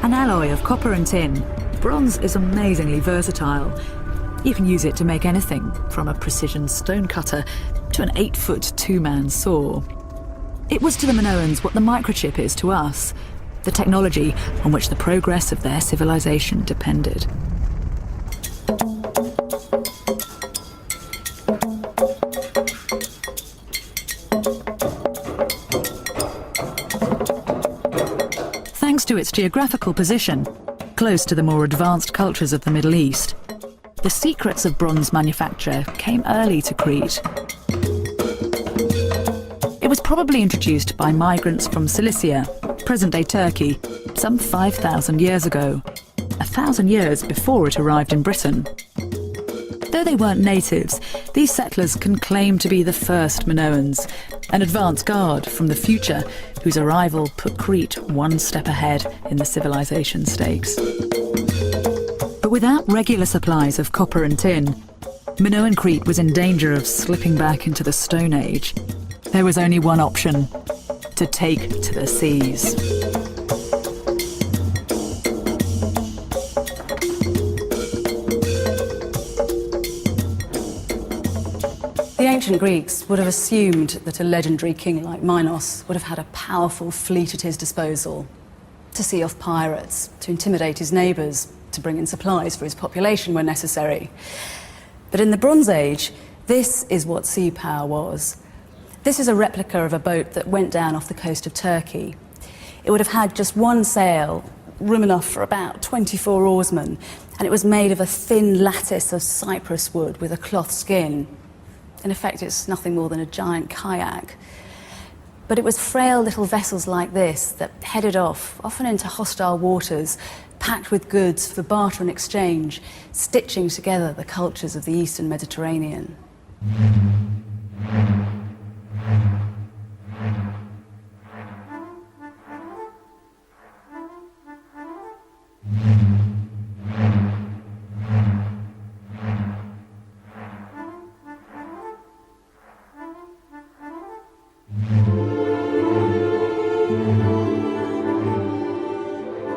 S3: An alloy of copper and tin, bronze is amazingly versatile. You can use it to make anything, from a precision stone cutter to an 8-foot two-man saw. It was to the Minoans what the microchip is to us, the technology on which the progress of their civilization depended. Thanks to its geographical position, close to the more advanced cultures of the Middle East, the secrets of bronze manufacture came early to Crete. It was probably introduced by migrants from Cilicia, present-day Turkey, some 5,000 years ago, 1,000 years before it arrived in Britain. Though they weren't natives, these settlers can claim to be the first Minoans, an advance guard from the future whose arrival put Crete one step ahead in the civilization stakes. But without regular supplies of copper and tin, Minoan Crete was in danger of slipping back into the Stone Age. There was only one option: to take to the seas.
S1: The ancient Greeks would have assumed that a legendary king like Minos would have had a powerful fleet at his disposal to see off pirates, to intimidate his neighbours, to bring in supplies for his population when necessary. But in the Bronze Age, this is what sea power was. This is a replica of a boat that went down off the coast of Turkey. It would have had just one sail, room enough for about 24 oarsmen, and it was made of a thin lattice of cypress wood with a cloth skin. In effect, it's nothing more than a giant kayak. But it was frail little vessels like this that headed off, often into hostile waters, packed with goods for barter and exchange, stitching together the cultures of the Eastern Mediterranean.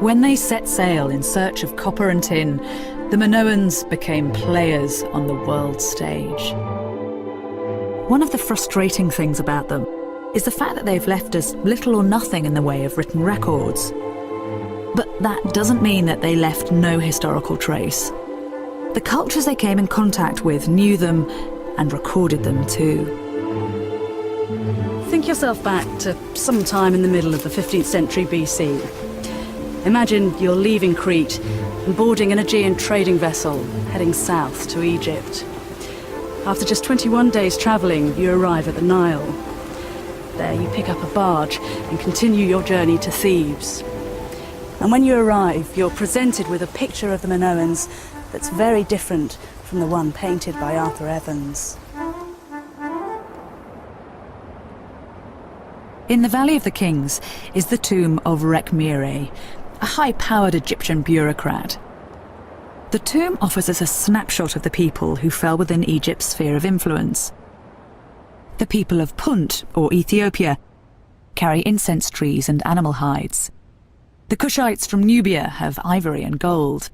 S3: When they set sail in search of copper and tin, the Minoans became players on the world stage. One of the frustrating things about them is the fact that they've left us little or nothing in the way of written records. But that doesn't mean that they left no historical trace. The cultures they came in contact with knew them and recorded them too.
S1: Think yourself back to some time in the middle of the 15th century BC. Imagine you're leaving Crete and boarding an Aegean trading vessel heading south to Egypt. After just 21 days travelling, you arrive at the Nile. there, you pick up a barge and continue your journey to Thebes. And when you arrive, you're presented with a picture of the Minoans that's very different from the one painted by Arthur Evans.
S3: In the Valley of the Kings is the tomb of Rekhmire, a high-powered Egyptian bureaucrat. The tomb offers us a snapshot of the people who fell within Egypt's sphere of influence. The people of Punt, or Ethiopia, carry incense trees and animal hides. The Cushites from Nubia have ivory and gold.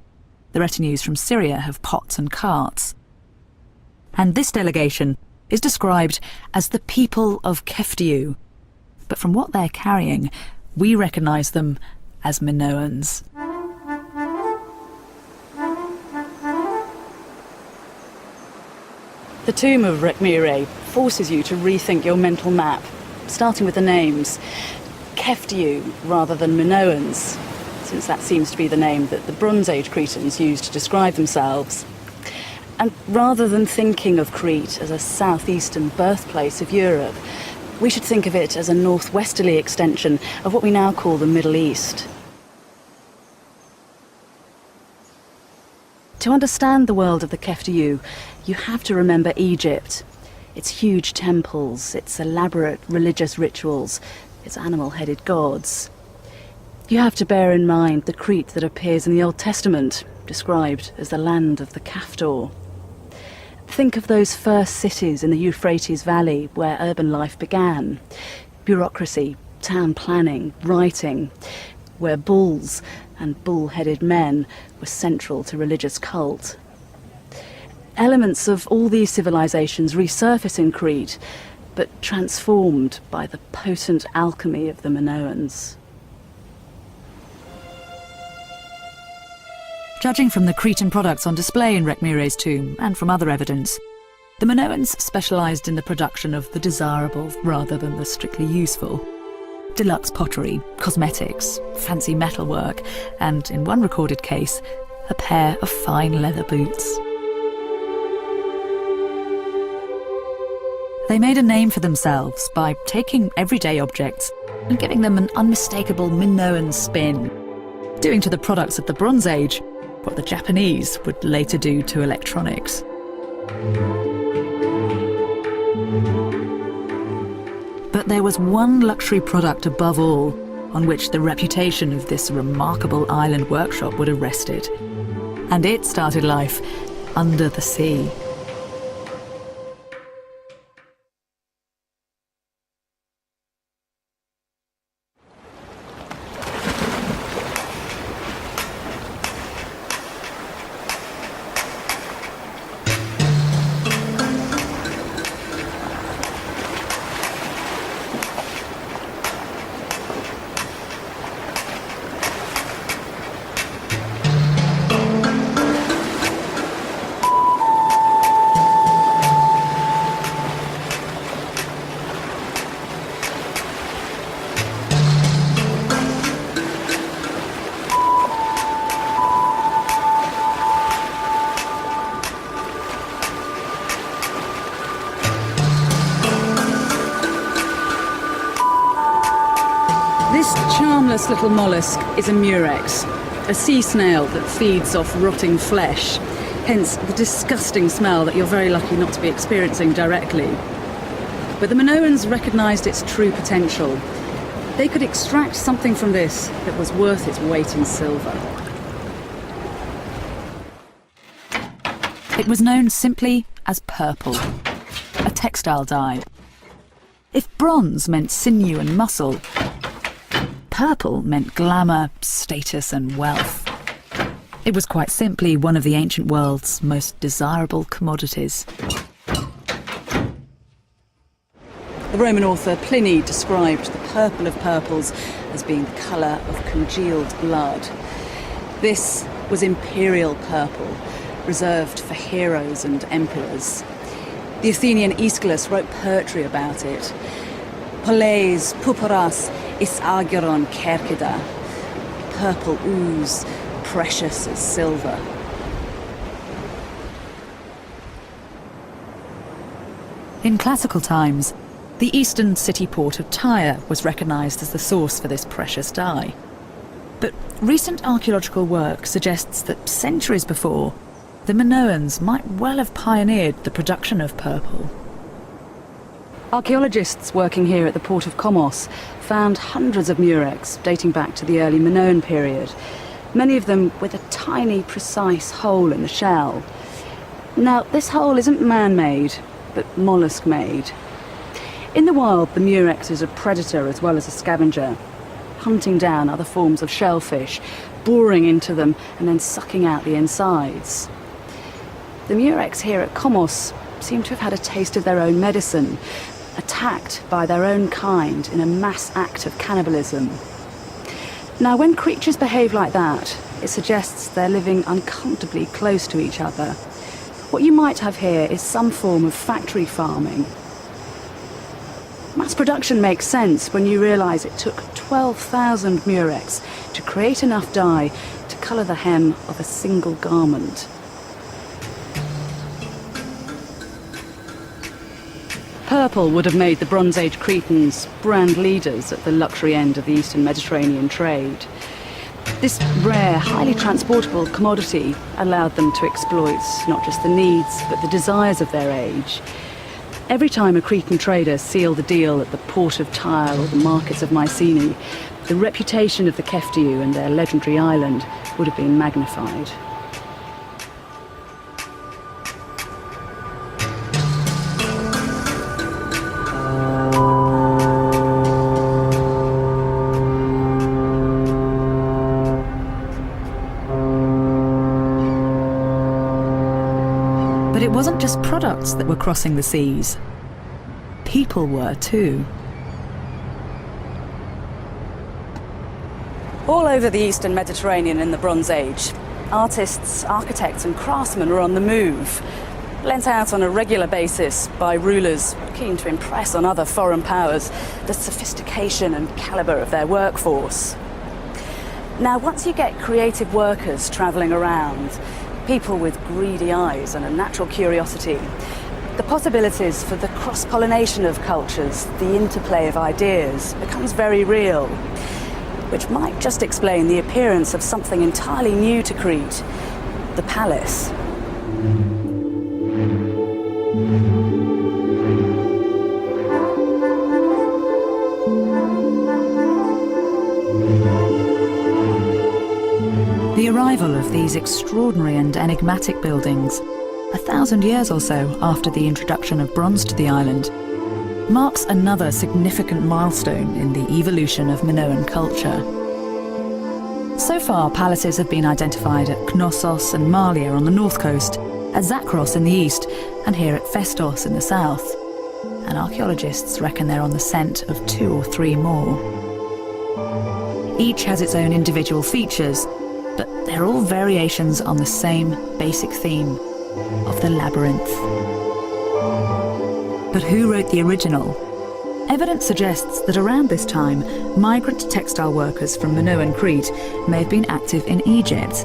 S3: The retinues from Syria have pots and carts. And this delegation is described as the people of Keftiu. But from what they're carrying, we recognise them as Minoans.
S1: The tomb of Rekhmire forces you to rethink your mental map, starting with the names. Keftiu rather than Minoans, since that seems to be the name that the Bronze Age Cretans used to describe themselves. And rather than thinking of Crete as a southeastern birthplace of Europe, we should think of it as a northwesterly extension of what we now call the Middle East. To understand the world of the Keftiu, you have to remember Egypt. Its huge temples, its elaborate religious rituals, its animal-headed gods. You have to bear in mind the Crete that appears in the Old Testament, described as the land of the Kaftor. Think of those first cities in the Euphrates Valley where urban life began. Bureaucracy, town planning, writing, where bulls and bull-headed men were central to religious cult. Elements of all these civilizations resurface in Crete, but transformed by the potent alchemy of the Minoans.
S3: Judging from the Cretan products on display in Rekhmire's tomb, and from other evidence, the Minoans specialised in the production of the desirable rather than the strictly useful. Deluxe pottery, cosmetics, fancy metalwork, and, in one recorded case, a pair of fine leather boots. They made a name for themselves by taking everyday objects and giving them an unmistakable Minoan spin, doing to the products of the Bronze Age what the Japanese would later do to electronics. But there was one luxury product above all on which the reputation of this remarkable island workshop would have rested. And it started life under the sea.
S1: This charmless little mollusk is a murex, a sea snail that feeds off rotting flesh, hence the disgusting smell that you're very lucky not to be experiencing directly. But the Minoans recognised its true potential. They could extract something from this that was worth its weight in silver.
S3: It was known simply as purple, a textile dye. If bronze meant sinew and muscle, purple meant glamour, status and wealth. It was quite simply one of the ancient world's most desirable commodities.
S1: The Roman author Pliny described the purple of purples as being the colour of congealed blood. This was imperial purple, reserved for heroes and emperors. The Athenian Aeschylus wrote poetry about it. Polleis pupuras is ageron kerkida, purple ooze, precious as silver.
S3: In classical times, The eastern city port of Tyre was recognised as the source for this precious dye. But recent archaeological work suggests that centuries before, the Minoans might well have pioneered the production of purple. Archaeologists working here at the port of Commos found hundreds of murex dating back to the early Minoan period, many of them with a tiny, precise hole in the shell. Now, this hole isn't man-made, but mollusk-made. In the wild, the murex is a predator as well as a scavenger, hunting down other forms of shellfish, boring into them and then sucking out the insides. The murex here at Commos seem to have had a taste of their own medicine, attacked by their own kind in a mass act of cannibalism. Now, when creatures behave like that, it suggests they're living uncomfortably close to each other. What you might have here is some form of factory farming. Mass production makes sense when you realise it took 12,000 murex to create enough dye to colour the hem of a single garment. Purple would have made the Bronze Age Cretans brand leaders at the luxury end of the Eastern Mediterranean trade. This rare, highly transportable commodity allowed them to exploit not just the needs, but the desires of their age. Every time a Cretan trader sealed a deal at the port of Tyre or the markets of Mycenae, the reputation of the Keftiu and their legendary island would have been magnified. But it wasn't just products that were crossing the seas. People were too. All over the Eastern Mediterranean in the Bronze Age, artists, architects and craftsmen were on the move, lent out on a regular basis by rulers keen to impress on other foreign powers the sophistication and calibre of their workforce. Now, once you get creative workers travelling around, people with greedy eyes and a natural curiosity, the possibilities for the cross-pollination of cultures, the interplay of ideas, becomes very real, which might just explain the appearance of something entirely new to Crete, the palace. The arrival of these extraordinary and enigmatic buildings, 1,000 years or so after the introduction of bronze to the island, marks another significant milestone in the evolution of Minoan culture. So far, palaces have been identified at Knossos and Malia on the north coast, at Zakros in the east, and here at Festos in the south. And archaeologists reckon they're on the scent of 2 or 3 more. Each has its own individual features, but they're all variations on the same basic theme of the labyrinth. But who wrote the original? Evidence suggests that around this time, migrant textile workers from Minoan Crete may have been active in Egypt,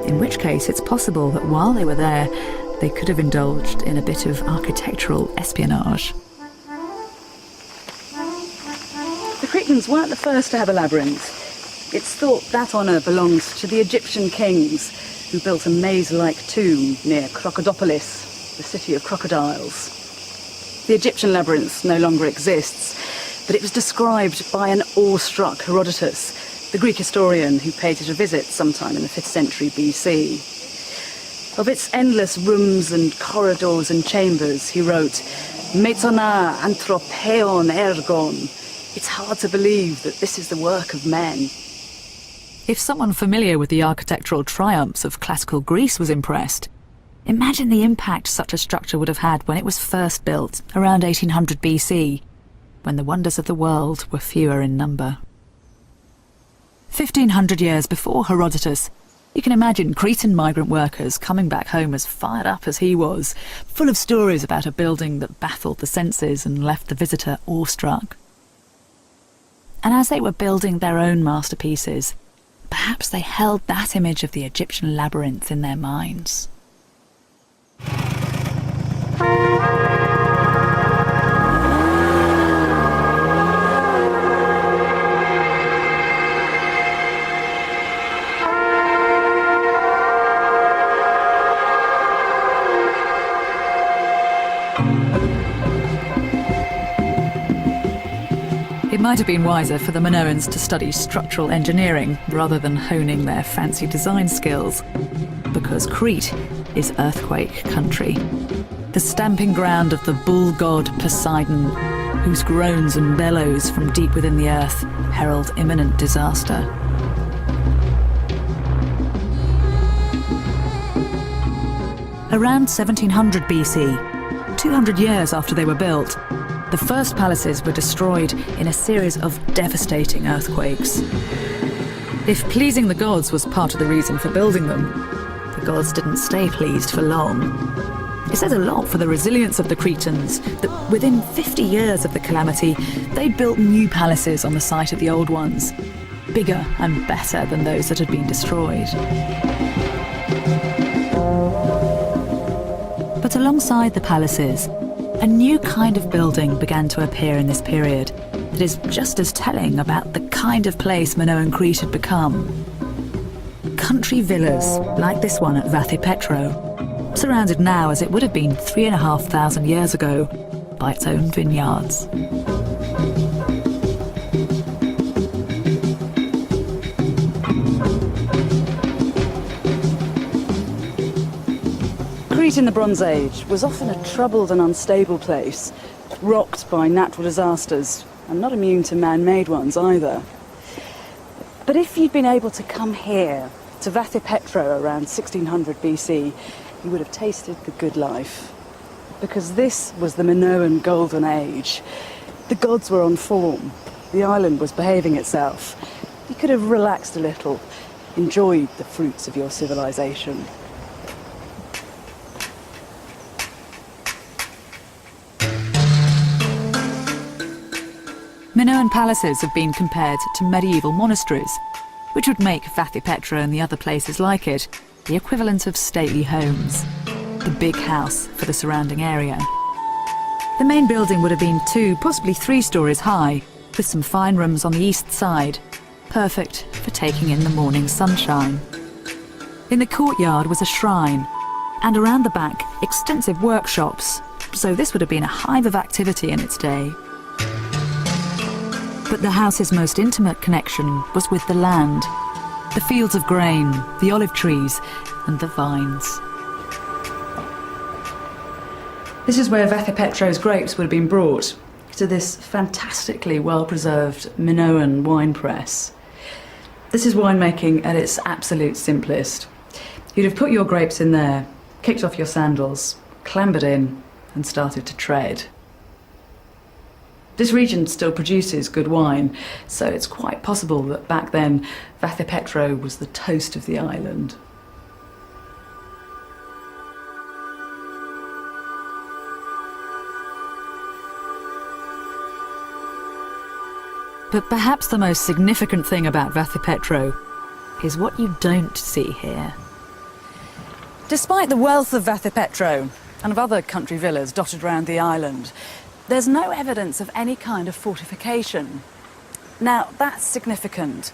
S3: in which case it's possible that while they were there, they could have indulged in a bit of architectural espionage. The Cretans weren't the first to have a labyrinth. It's thought that honour belongs to the Egyptian kings, who built a maze-like tomb near Crocodipolis, the city of crocodiles. The Egyptian labyrinth no longer exists, but it was described by an awestruck Herodotus, the Greek historian who paid it a visit sometime in the 5th century BC. Of its endless rooms and corridors and chambers, he wrote, "Metona anthropeon ergon." It's hard to believe that this is the work of men. If someone familiar with the architectural triumphs of classical Greece was impressed, imagine the impact such a structure would have had when it was first built, around 1800 BC, when the wonders of the world were fewer in number. 1,500 years before Herodotus, you can imagine Cretan migrant workers coming back home as fired up as he was, full of stories about a building that baffled the senses and left the visitor awestruck. And as they were building their own masterpieces, perhaps they held that image of the Egyptian labyrinth in their minds. might have been wiser for the Minoans to study structural engineering rather than honing their fancy design skills, because Crete is earthquake country. The stamping ground of the bull god Poseidon, whose groans and bellows from deep within the earth herald imminent disaster. Around 1700 BC, 200 years after they were built, the first palaces were destroyed in a series of devastating earthquakes. If pleasing the gods was part of the reason for building them, the gods didn't stay pleased for long. It says a lot for the resilience of the Cretans that within 50 years of the calamity, they built new palaces on the site of the old ones, bigger and better than those that had been destroyed. But alongside the palaces, a new kind of building began to appear in this period that is just as telling about the kind of place Minoan Crete had become. Country villas, like this one at Vathipetro, surrounded now as it would have been 3,500 years ago by its own vineyards.
S1: Crete in the Bronze Age was often a troubled and unstable place, rocked by natural disasters, and not immune to man-made ones either. But if you'd been able to come here, to Vathipetro around 1600 BC, you would have tasted the good life. Because this was the Minoan Golden Age. The gods were on form, the island was behaving itself. You could have relaxed a little, enjoyed the fruits of your civilization.
S3: Minoan palaces have been compared to medieval monasteries, which would make Vathipetro and the other places like it the equivalent of stately homes, the big house for the surrounding area. The main building would have been 2, possibly 3 stories high, with some fine rooms on the east side, perfect for taking in the morning sunshine. In the courtyard was a shrine, and around the back, extensive workshops, so this would have been a hive of activity in its day. But the house's most intimate connection was with the land, the fields of grain, the olive trees, and the vines.
S1: This is where Vathipetro's grapes would have been brought to this fantastically well-preserved Minoan wine press. This is winemaking at its absolute simplest. You'd have put your grapes in there, kicked off your sandals, clambered in, and started to tread. This region still produces good wine, so it's quite possible that back then Vathipetro was the toast of the island.
S3: But perhaps the most significant thing about Vathipetro is what you don't see here.
S1: Despite the wealth of Vathipetro and of other country villas dotted around the island, there's no evidence of any kind of fortification. Now, that's significant.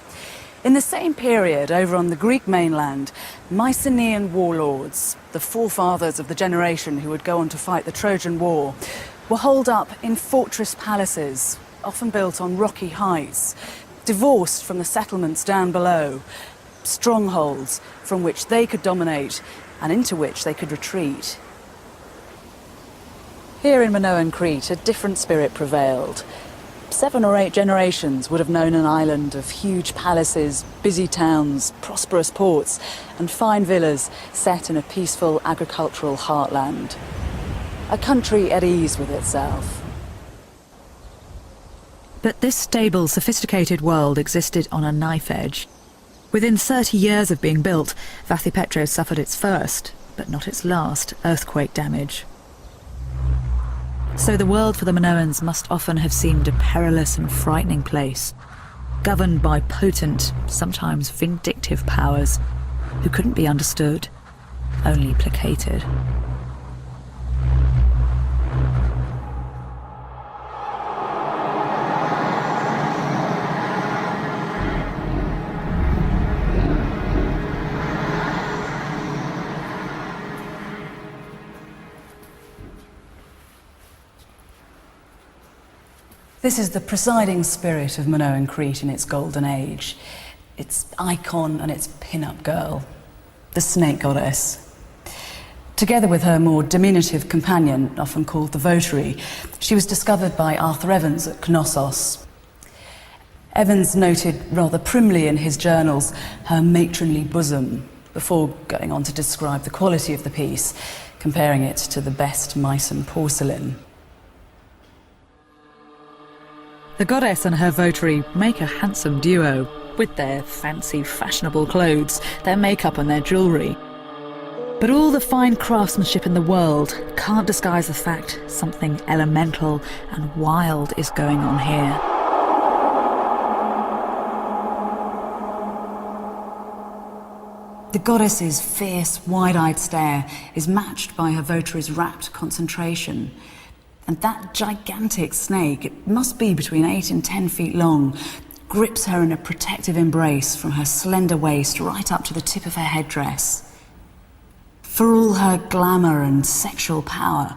S1: In the same period, over on the Greek mainland, Mycenaean warlords, the forefathers of the generation who would go on to fight the Trojan War, were holed up in fortress palaces, often built on rocky heights, divorced from the settlements down below, strongholds from which they could dominate and into which they could retreat. Here in Minoan Crete, a different spirit prevailed. 7 or 8 generations would have known an island of huge palaces, busy towns, prosperous ports, and fine villas set in a peaceful agricultural heartland. A country at ease with itself.
S3: But this stable, sophisticated world existed on a knife edge. Within 30 years of being built, Vathipetro suffered its first, but not its last, earthquake damage. So the world for the Minoans must often have seemed a perilous and frightening place, governed by potent, sometimes vindictive powers who couldn't be understood, only placated.
S1: This is the presiding spirit of Minoan Crete in its golden age, its icon and its pin-up girl, the snake goddess. Together with her more diminutive companion, often called the votary, she was discovered by Arthur Evans at Knossos. Evans noted rather primly in his journals her matronly bosom, before going on to describe the quality of the piece, comparing it to the best Meissen porcelain.
S3: The goddess and her votary make a handsome duo, with their fancy, fashionable clothes, their makeup and their jewellery. But all the fine craftsmanship in the world can't disguise the fact something elemental and wild is going on here.
S1: The goddess's fierce, wide-eyed stare is matched by her votary's rapt concentration. And that gigantic snake, it must be between 8 and 10 feet long, grips her in a protective embrace from her slender waist right up to the tip of her headdress. For all her glamour and sexual power,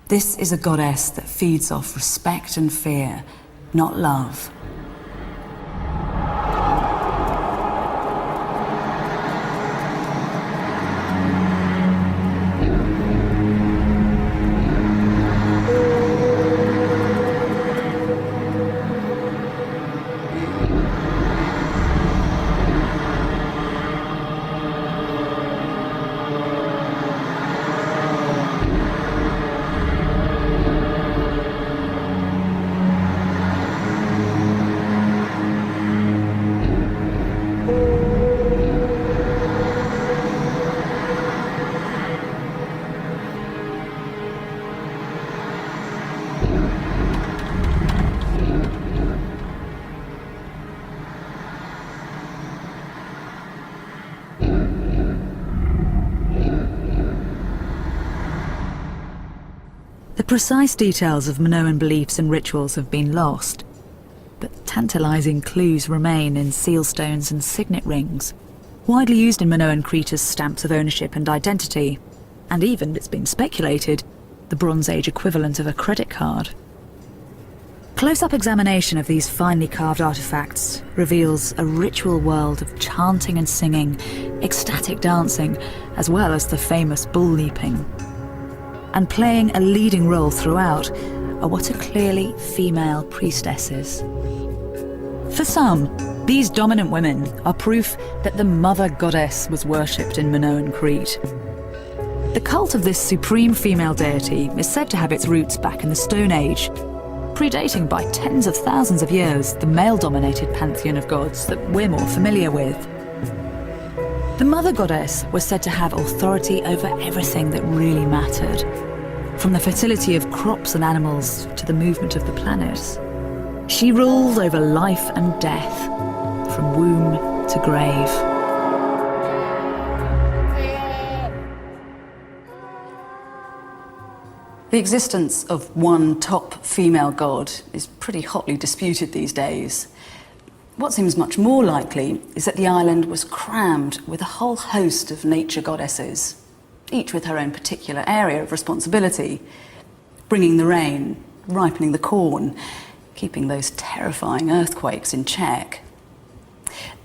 S1: this is a goddess that feeds off respect and fear, not love.
S3: The precise details of Minoan beliefs and rituals have been lost, but tantalising clues remain in seal stones and signet rings, widely used in Minoan Crete as stamps of ownership and identity, and even, it's been speculated, the Bronze Age equivalent of a credit card. Close-up examination of these finely carved artefacts reveals a ritual world of chanting and singing, ecstatic dancing, as well as the famous bull leaping. And playing a leading role throughout are what are clearly female priestesses. For some, these dominant women are proof that the mother goddess was worshipped in Minoan Crete. The cult of this supreme female deity is said to have its roots back in the Stone Age, predating by tens of thousands of years the male-dominated pantheon of gods that we're more familiar with. The mother goddess was said to have authority over everything that really mattered, from the fertility of crops and animals to the movement of the planets. She ruled over life and death, from womb to grave.
S1: The existence of one top female god is pretty hotly disputed these days. What seems much more likely is that the island was crammed with a whole host of nature goddesses, each with her own particular area of responsibility, bringing the rain, ripening the corn, keeping those terrifying earthquakes in check.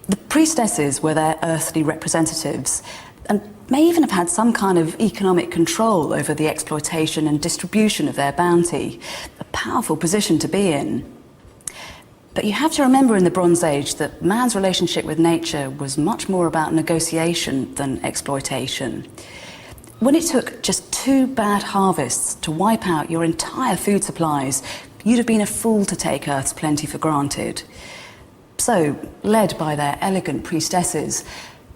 S1: The priestesses were their earthly representatives and may even have had some kind of economic control over the exploitation and distribution of their bounty, a powerful position to be in. But you have to remember in the Bronze Age that man's relationship with nature was much more about negotiation than exploitation. When it took just 2 bad harvests to wipe out your entire food supplies, you'd have been a fool to take Earth's plenty for granted. So, led by their elegant priestesses,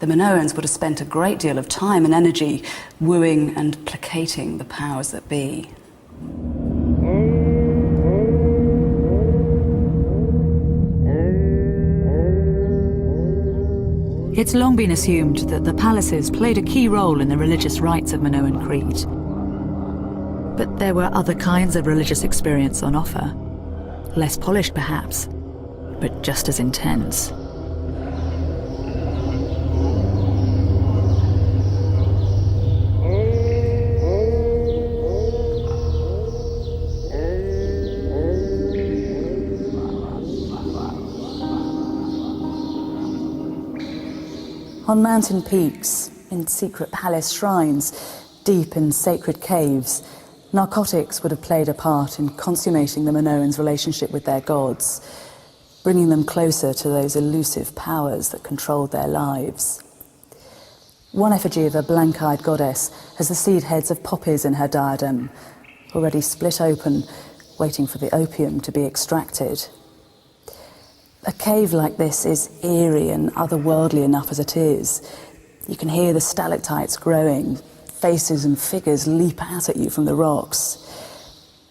S1: the Minoans would have spent a great deal of time and energy wooing and placating the powers that be.
S3: It's long been assumed that the palaces played a key role in the religious rites of Minoan Crete. But there were other kinds of religious experience on offer. Less polished perhaps, but just as intense. On mountain peaks, in secret palace shrines, deep in sacred caves, narcotics would have played a part in consummating the Minoans' relationship with their gods, bringing them closer to those elusive powers that controlled their lives. One effigy of a blank-eyed goddess has the seed heads of poppies in her diadem, already split open, waiting for the opium to be extracted. A cave like this is eerie and otherworldly enough as it is. You can hear the stalactites growing, faces and figures leap out at you from the rocks.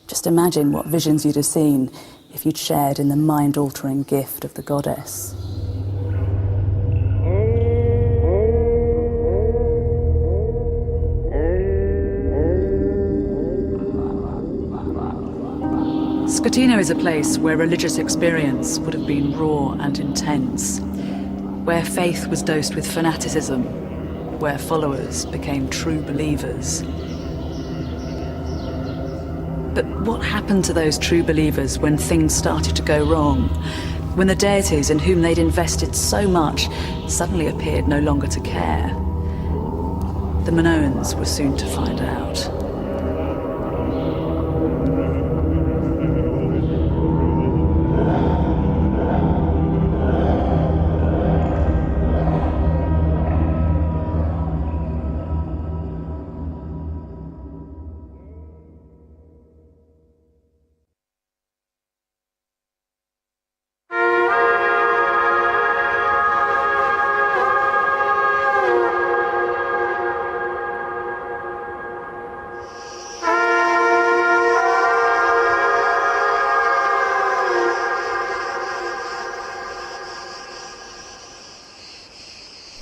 S3: Just imagine what visions you'd have seen if you'd shared in the mind-altering gift of the goddess.
S4: Scatino is a place where religious experience would have been raw and intense, where faith was dosed with fanaticism, where followers became true believers. But what happened to those true believers when things started to go wrong? When the deities in whom they'd invested so much suddenly appeared no longer to care? The Minoans were soon to find out.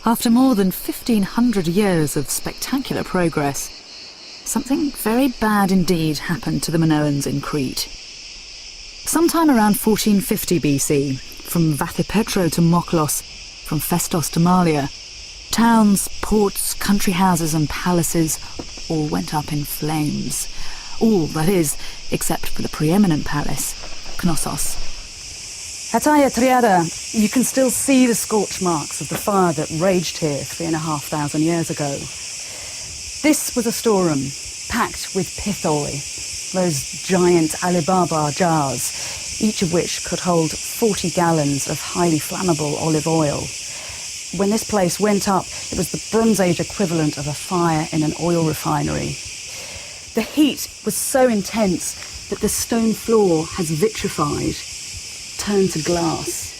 S4: After more than 1,500 years of spectacular progress, something very bad indeed happened to the Minoans in Crete. Sometime around 1450 BC, from Vathipetro to Moklos, from Festos to Malia, towns, ports, country houses and palaces all went up in flames. All, that is, except for the preeminent palace, Knossos.
S1: At Aya Triada, you can still see the scorch marks of the fire that raged here 3,500 years ago. This was a storeroom packed with pithoi, those giant Alibaba jars, each of which could hold 40 gallons of highly flammable olive oil. When this place went up, it was the Bronze Age equivalent of a fire in an oil refinery. The heat was so intense that the stone floor has vitrified, turned to glass.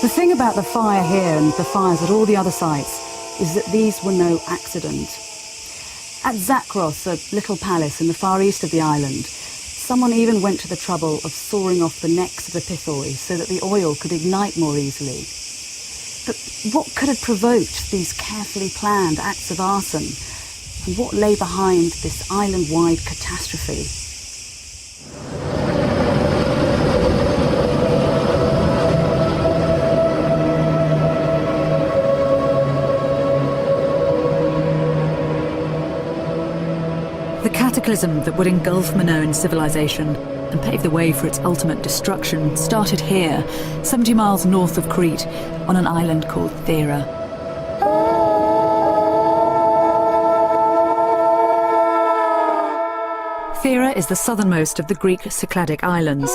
S1: The thing about the fire here and the fires at all the other sites is that these were no accident. At Zakros, a little palace in the far east of the island, someone even went to the trouble of sawing off the necks of the pithoi so that the oil could ignite more easily. But what could have provoked these carefully planned acts of arson? And what lay behind this island-wide catastrophe?
S4: The cataclysm that would engulf Minoan civilization and pave the way for its ultimate destruction started here, 70 miles north of Crete, on an island called Thera. Thera is the southernmost of the Greek Cycladic islands,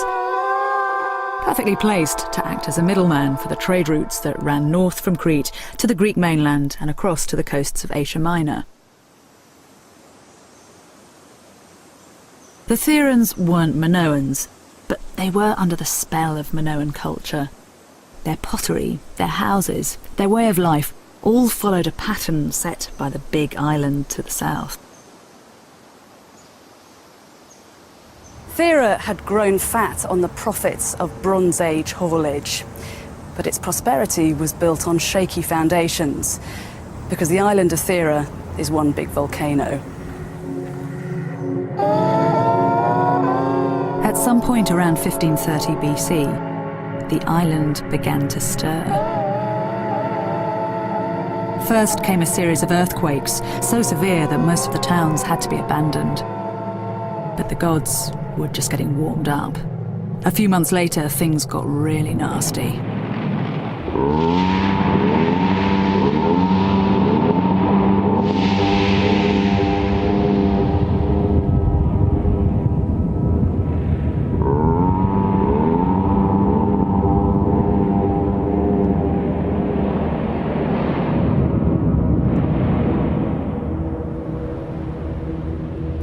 S4: perfectly placed to act as a middleman for the trade routes that ran north from Crete to the Greek mainland and across to the coasts of Asia Minor. The Therans weren't Minoans, but they were under the spell of Minoan culture. Their pottery, their houses, their way of life all followed a pattern set by the big island to the south.
S1: Thera had grown fat on the profits of Bronze Age haulage, but its prosperity was built on shaky foundations, because the island of Thera is one big volcano.
S4: At some point around 1530 BC, the island began to stir. First came a series of earthquakes, so severe that most of the towns had to be abandoned. But the gods were just getting warmed up. A few months later, things got really nasty.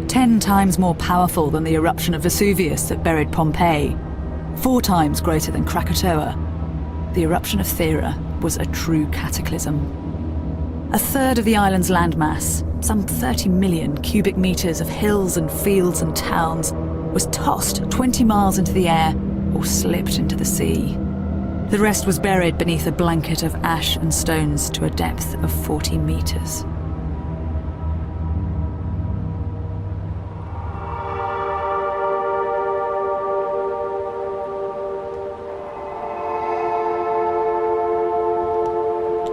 S4: Ten times more powerful than the eruption of Vesuvius that buried Pompeii, 4 times greater than Krakatoa, the eruption of Thera was a true cataclysm. A third of the island's landmass, some 30 million cubic meters of hills and fields and towns, was tossed 20 miles into the air or slipped into the sea. The rest was buried beneath a blanket of ash and stones to a depth of 40 meters.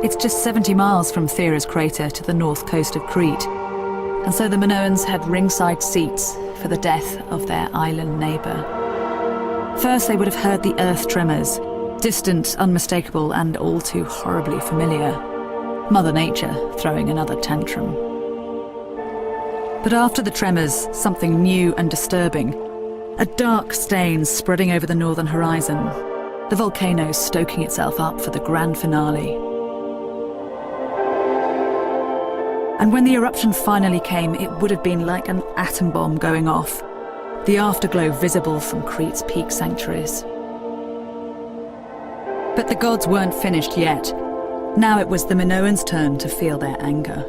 S4: It's just 70 miles from Thera's crater to the north coast of Crete, and so the Minoans had ringside seats for the death of their island neighbour. First they would have heard the earth tremors, distant, unmistakable, and all too horribly familiar. Mother Nature throwing another tantrum. But after the tremors, something new and disturbing. A dark stain spreading over the northern horizon, the volcano stoking itself up for the grand finale. And when the eruption finally came, it would have been like an atom bomb going off, the afterglow visible from Crete's peak sanctuaries. But the gods weren't finished yet. Now it was the Minoans' turn to feel their anger.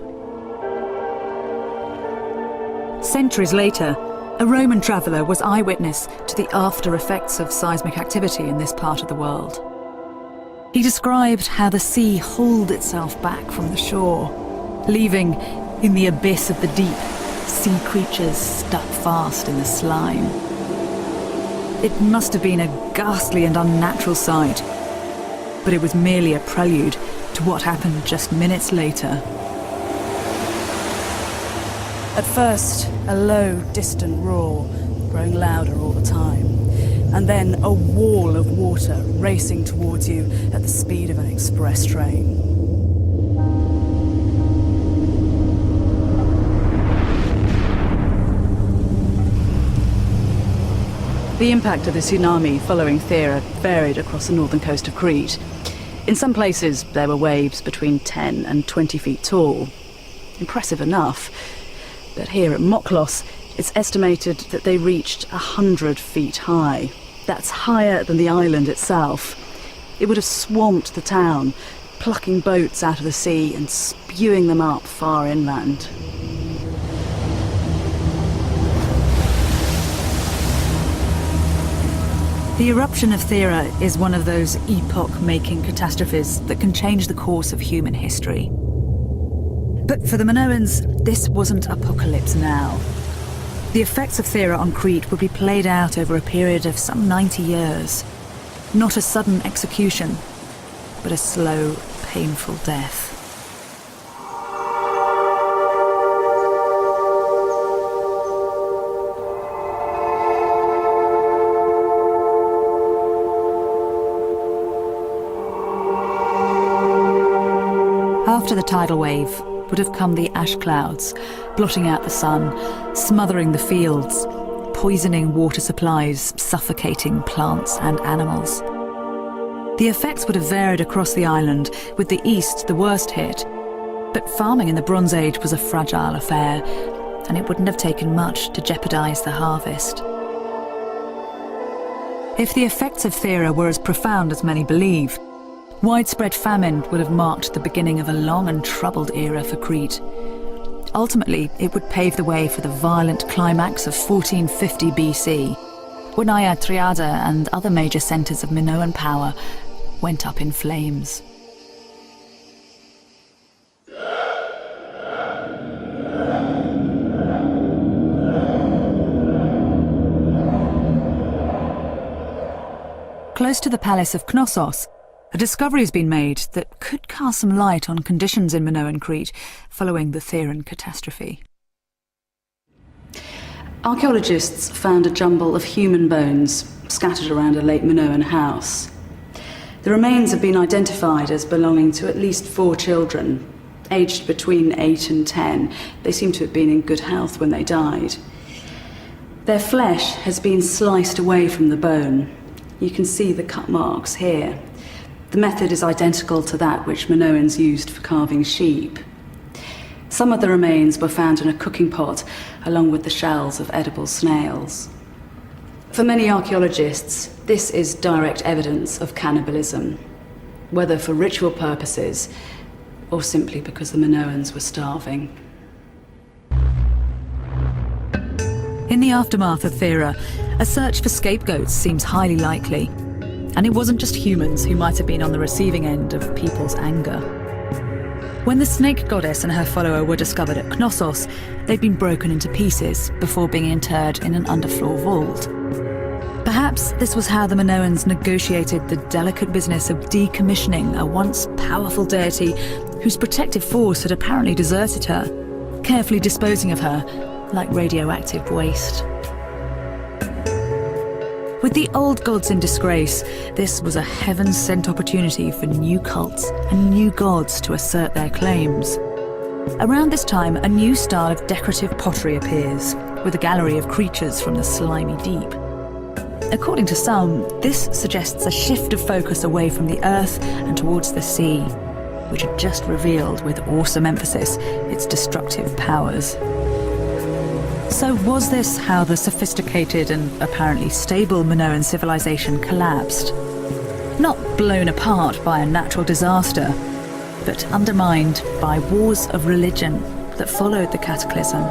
S4: Centuries later, a Roman traveller was eyewitness to the after effects of seismic activity in this part of the world. He described how the sea hauled itself back from the shore, leaving, in the abyss of the deep, sea creatures stuck fast in the slime. It must have been a ghastly and unnatural sight, but it was merely a prelude to what happened just minutes later.
S1: At first, a low, distant roar, growing louder all the time, and then a wall of water racing towards you at the speed of an express train. The impact of the tsunami following Thera varied across the northern coast of Crete. In some places, there were waves between 10 and 20 feet tall. Impressive enough. But here at Moklos, it's estimated that they reached 100 feet high. That's higher than the island itself. It would have swamped the town, plucking boats out of the sea and spewing them up far inland.
S4: The eruption of Thera is one of those epoch-making catastrophes that can change the course of human history. But for the Minoans, this wasn't apocalypse now. The effects of Thera on Crete would be played out over a period of some 90 years. Not a sudden execution, but a slow, painful death. After the tidal wave would have come the ash clouds, blotting out the sun, smothering the fields, poisoning water supplies, suffocating plants and animals. The effects would have varied across the island, with the east the worst hit. But farming in the Bronze Age was a fragile affair, and it wouldn't have taken much to jeopardise the harvest. If the effects of Thera were as profound as many believe, widespread famine would have marked the beginning of a long and troubled era for Crete. Ultimately, it would pave the way for the violent climax of 1450 BC, when Nea Triada and other major centres of Minoan power went up in flames. Close to the palace of Knossos, A discovery has been made that could cast some light on conditions in Minoan Crete following the Theran catastrophe.
S1: Archaeologists found a jumble of human bones scattered around a late Minoan house. The remains have been identified as belonging to at least 4 children, aged between 8 and 10. They seem to have been in good health when they died. Their flesh has been sliced away from the bone. You can see the cut marks here. The method is identical to that which Minoans used for carving sheep. Some of the remains were found in a cooking pot, along with the shells of edible snails. For many archaeologists, this is direct evidence of cannibalism, whether for ritual purposes or simply because the Minoans were starving.
S4: In the aftermath of Thera, a search for scapegoats seems highly likely. And it wasn't just humans who might have been on the receiving end of people's anger. When the snake goddess and her follower were discovered at Knossos, they'd been broken into pieces before being interred in an underfloor vault. Perhaps this was how the Minoans negotiated the delicate business of decommissioning a once powerful deity whose protective force had apparently deserted her, carefully disposing of her like radioactive waste. With the old gods in disgrace, this was a heaven-sent opportunity for new cults and new gods to assert their claims. Around this time, a new style of decorative pottery appears, with a gallery of creatures from the slimy deep. According to some, this suggests a shift of focus away from the earth and towards the sea, which had just revealed with awesome emphasis its destructive powers. So was this how the sophisticated and apparently stable Minoan civilization collapsed? Not blown apart by a natural disaster, but undermined by wars of religion that followed the cataclysm.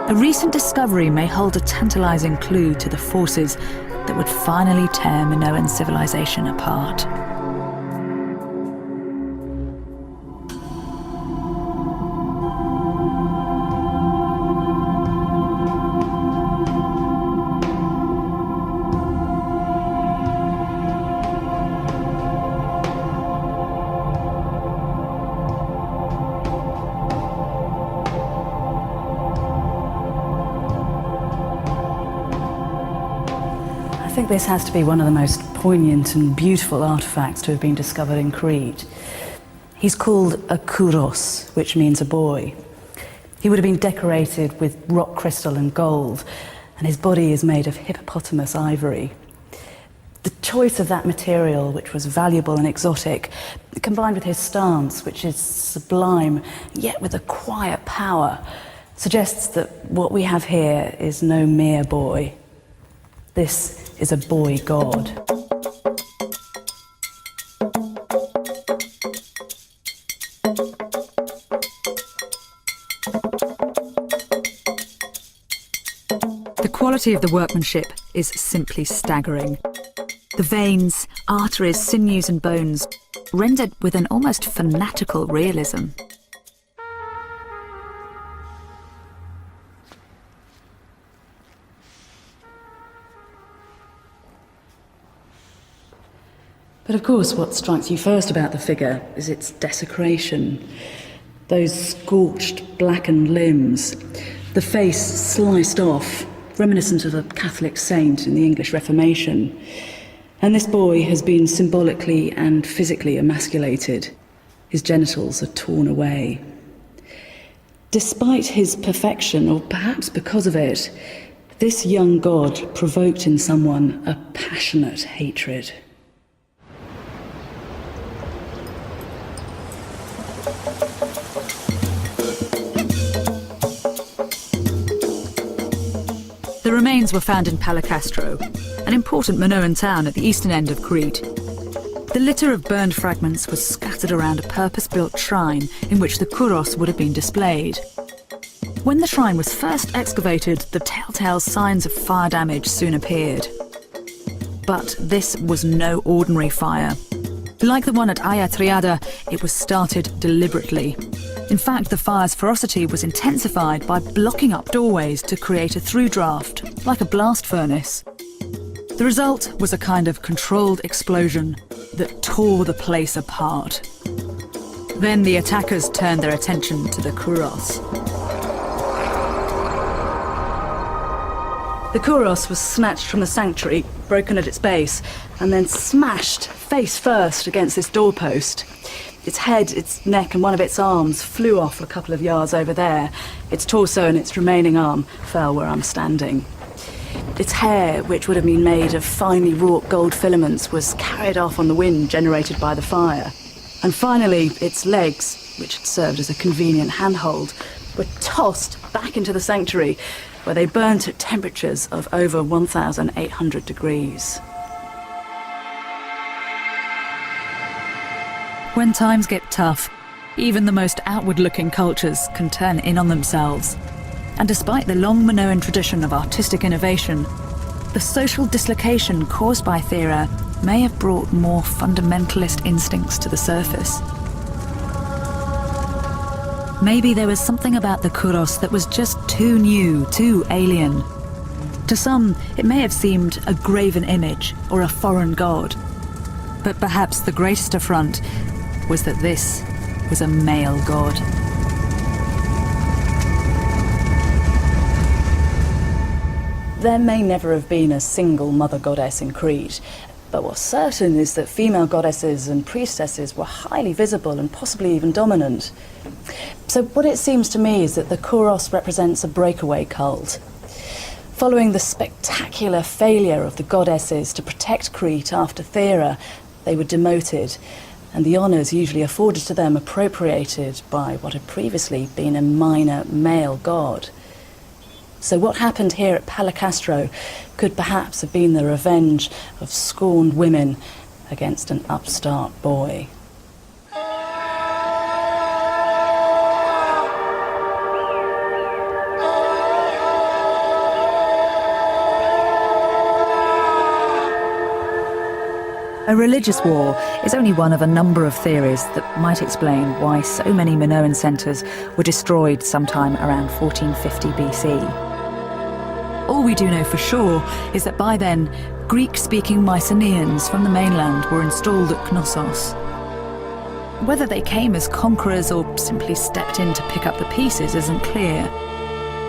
S4: A recent discovery may hold a tantalizing clue to the forces that would finally tear Minoan civilization apart.
S1: I think this has to be one of the most poignant and beautiful artifacts to have been discovered in Crete. He's called a kouros, which means a boy. He would have been decorated with rock crystal and gold, and his body is made of hippopotamus ivory. The choice of that material, which was valuable and exotic, combined with his stance, which is sublime, yet with a quiet power, suggests that what we have here is no mere boy. This is a boy god.
S4: The quality of the workmanship is simply staggering. The veins, arteries, sinews and bones, rendered with an almost fanatical realism.
S1: But of course, what strikes you first about the figure is its desecration. Those scorched, blackened limbs, the face sliced off, reminiscent of a Catholic saint in the English Reformation. And this boy has been symbolically and physically emasculated. His genitals are torn away. Despite his perfection, or perhaps because of it, this young god provoked in someone a passionate hatred.
S4: The remains were found in Palakastro, an important Minoan town at the eastern end of Crete. The litter of burned fragments was scattered around a purpose-built shrine in which the kouros would have been displayed. When the shrine was first excavated, the telltale signs of fire damage soon appeared. But this was no ordinary fire. Like the one at Aya Triada, it was started deliberately. In fact, the fire's ferocity was intensified by blocking up doorways to create a through draft, like a blast furnace. The result was a kind of controlled explosion that tore the place apart. Then the attackers turned their attention to the Kouros.
S1: The Kouros was snatched from the sanctuary, broken at its base, and then smashed face first against this doorpost. Its head, its neck and one of its arms flew off a couple of yards over there. Its torso and its remaining arm fell where I'm standing. Its hair, which would have been made of finely wrought gold filaments, was carried off on the wind generated by the fire. And finally, its legs, which had served as a convenient handhold, were tossed back into the sanctuary, where they burnt at temperatures of over 1,800 degrees.
S4: When times get tough, even the most outward-looking cultures can turn in on themselves. And despite the long Minoan tradition of artistic innovation, the social dislocation caused by Thera may have brought more fundamentalist instincts to the surface. Maybe there was something about the Kouros that was just too new, too alien. To some, it may have seemed a graven image or a foreign god. But perhaps the greatest affront was that this was a male god.
S1: There may never have been a single mother goddess in Crete, but what's certain is that female goddesses and priestesses were highly visible and possibly even dominant. So what it seems to me is that the Kouros represents a breakaway cult. Following the spectacular failure of the goddesses to protect Crete after Thera, they were demoted, and the honours usually afforded to them appropriated by what had previously been a minor male god. So what happened here at Palacastro could perhaps have been the revenge of scorned women against an upstart boy.
S3: A religious war is only one of a number of theories that might explain why so many Minoan centres were destroyed sometime around 1450 BC. All we do know for sure is that by then, Greek-speaking Mycenaeans from the mainland were installed at Knossos. Whether they came as conquerors or simply stepped in to pick up the pieces isn't clear.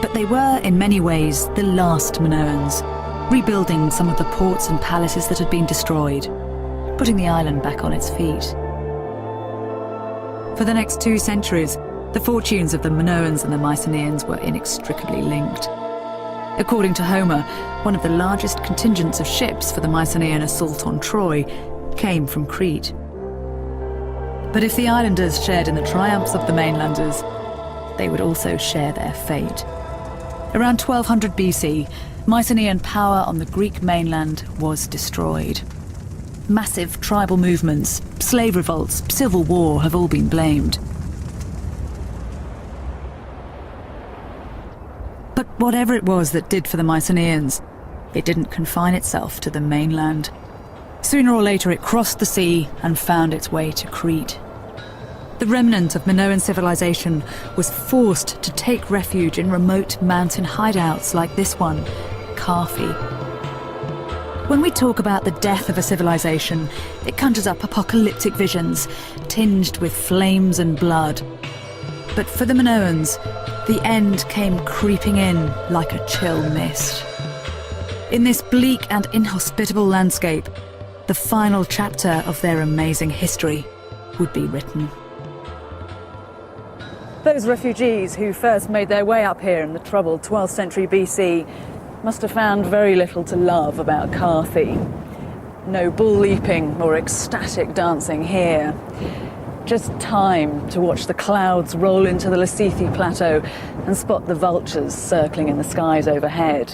S3: But they were, in many ways, the last Minoans, rebuilding some of the ports and palaces that had been destroyed, putting the island back on its feet. For the next 2 centuries, the fortunes of the Minoans and the Mycenaeans were inextricably linked. According to Homer, one of the largest contingents of ships for the Mycenaean assault on Troy came from Crete. But if the islanders shared in the triumphs of the mainlanders, they would also share their fate. Around 1200 BC, Mycenaean power on the Greek mainland was destroyed. Massive tribal movements, slave revolts, civil war have all been blamed. But whatever it was that did for the Mycenaeans, it didn't confine itself to the mainland. Sooner or later it crossed the sea and found its way to Crete. The remnant of Minoan civilization was forced to take refuge in remote mountain hideouts like this one, Carfi. When we talk about the death of a civilization, it conjures up apocalyptic visions, tinged with flames and blood. But for the Minoans, the end came creeping in like a chill mist. In this bleak and inhospitable landscape, the final chapter of their amazing history would be written.
S1: Those refugees who first made their way up here in the troubled 12th century BC must have found very little to love about Carthi. No bull leaping or ecstatic dancing here. Just time to watch the clouds roll into the Lassithi plateau and spot the vultures circling in the skies overhead.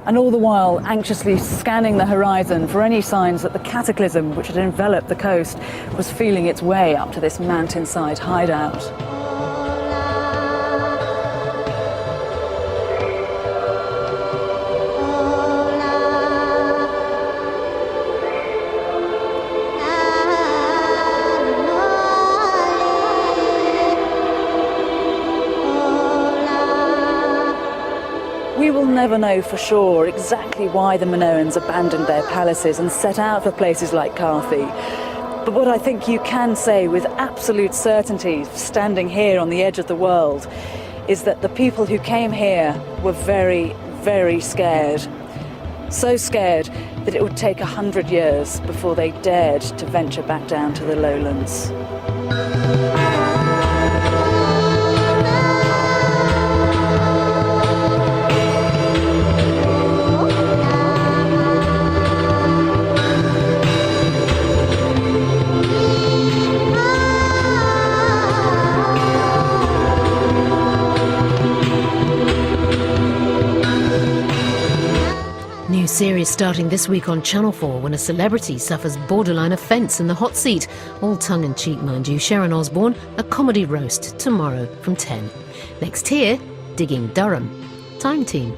S1: And all the while anxiously scanning the horizon for any signs that the cataclysm which had enveloped the coast was feeling its way up to this mountainside hideout. We
S3: will never know for sure exactly why the Minoans abandoned their palaces and set out for places like Carthy. But what I think you can say with absolute certainty, standing here on the edge of the world, is that the people who came here were very, very scared. So scared that it would take 100 years before they dared to venture back down to the lowlands.
S5: New series starting this week on Channel 4 when a celebrity suffers borderline offence in the hot seat. All tongue-in-cheek, mind you. Sharon Osbourne, a comedy roast tomorrow from 10. Next here, Digging Durham. Time Team.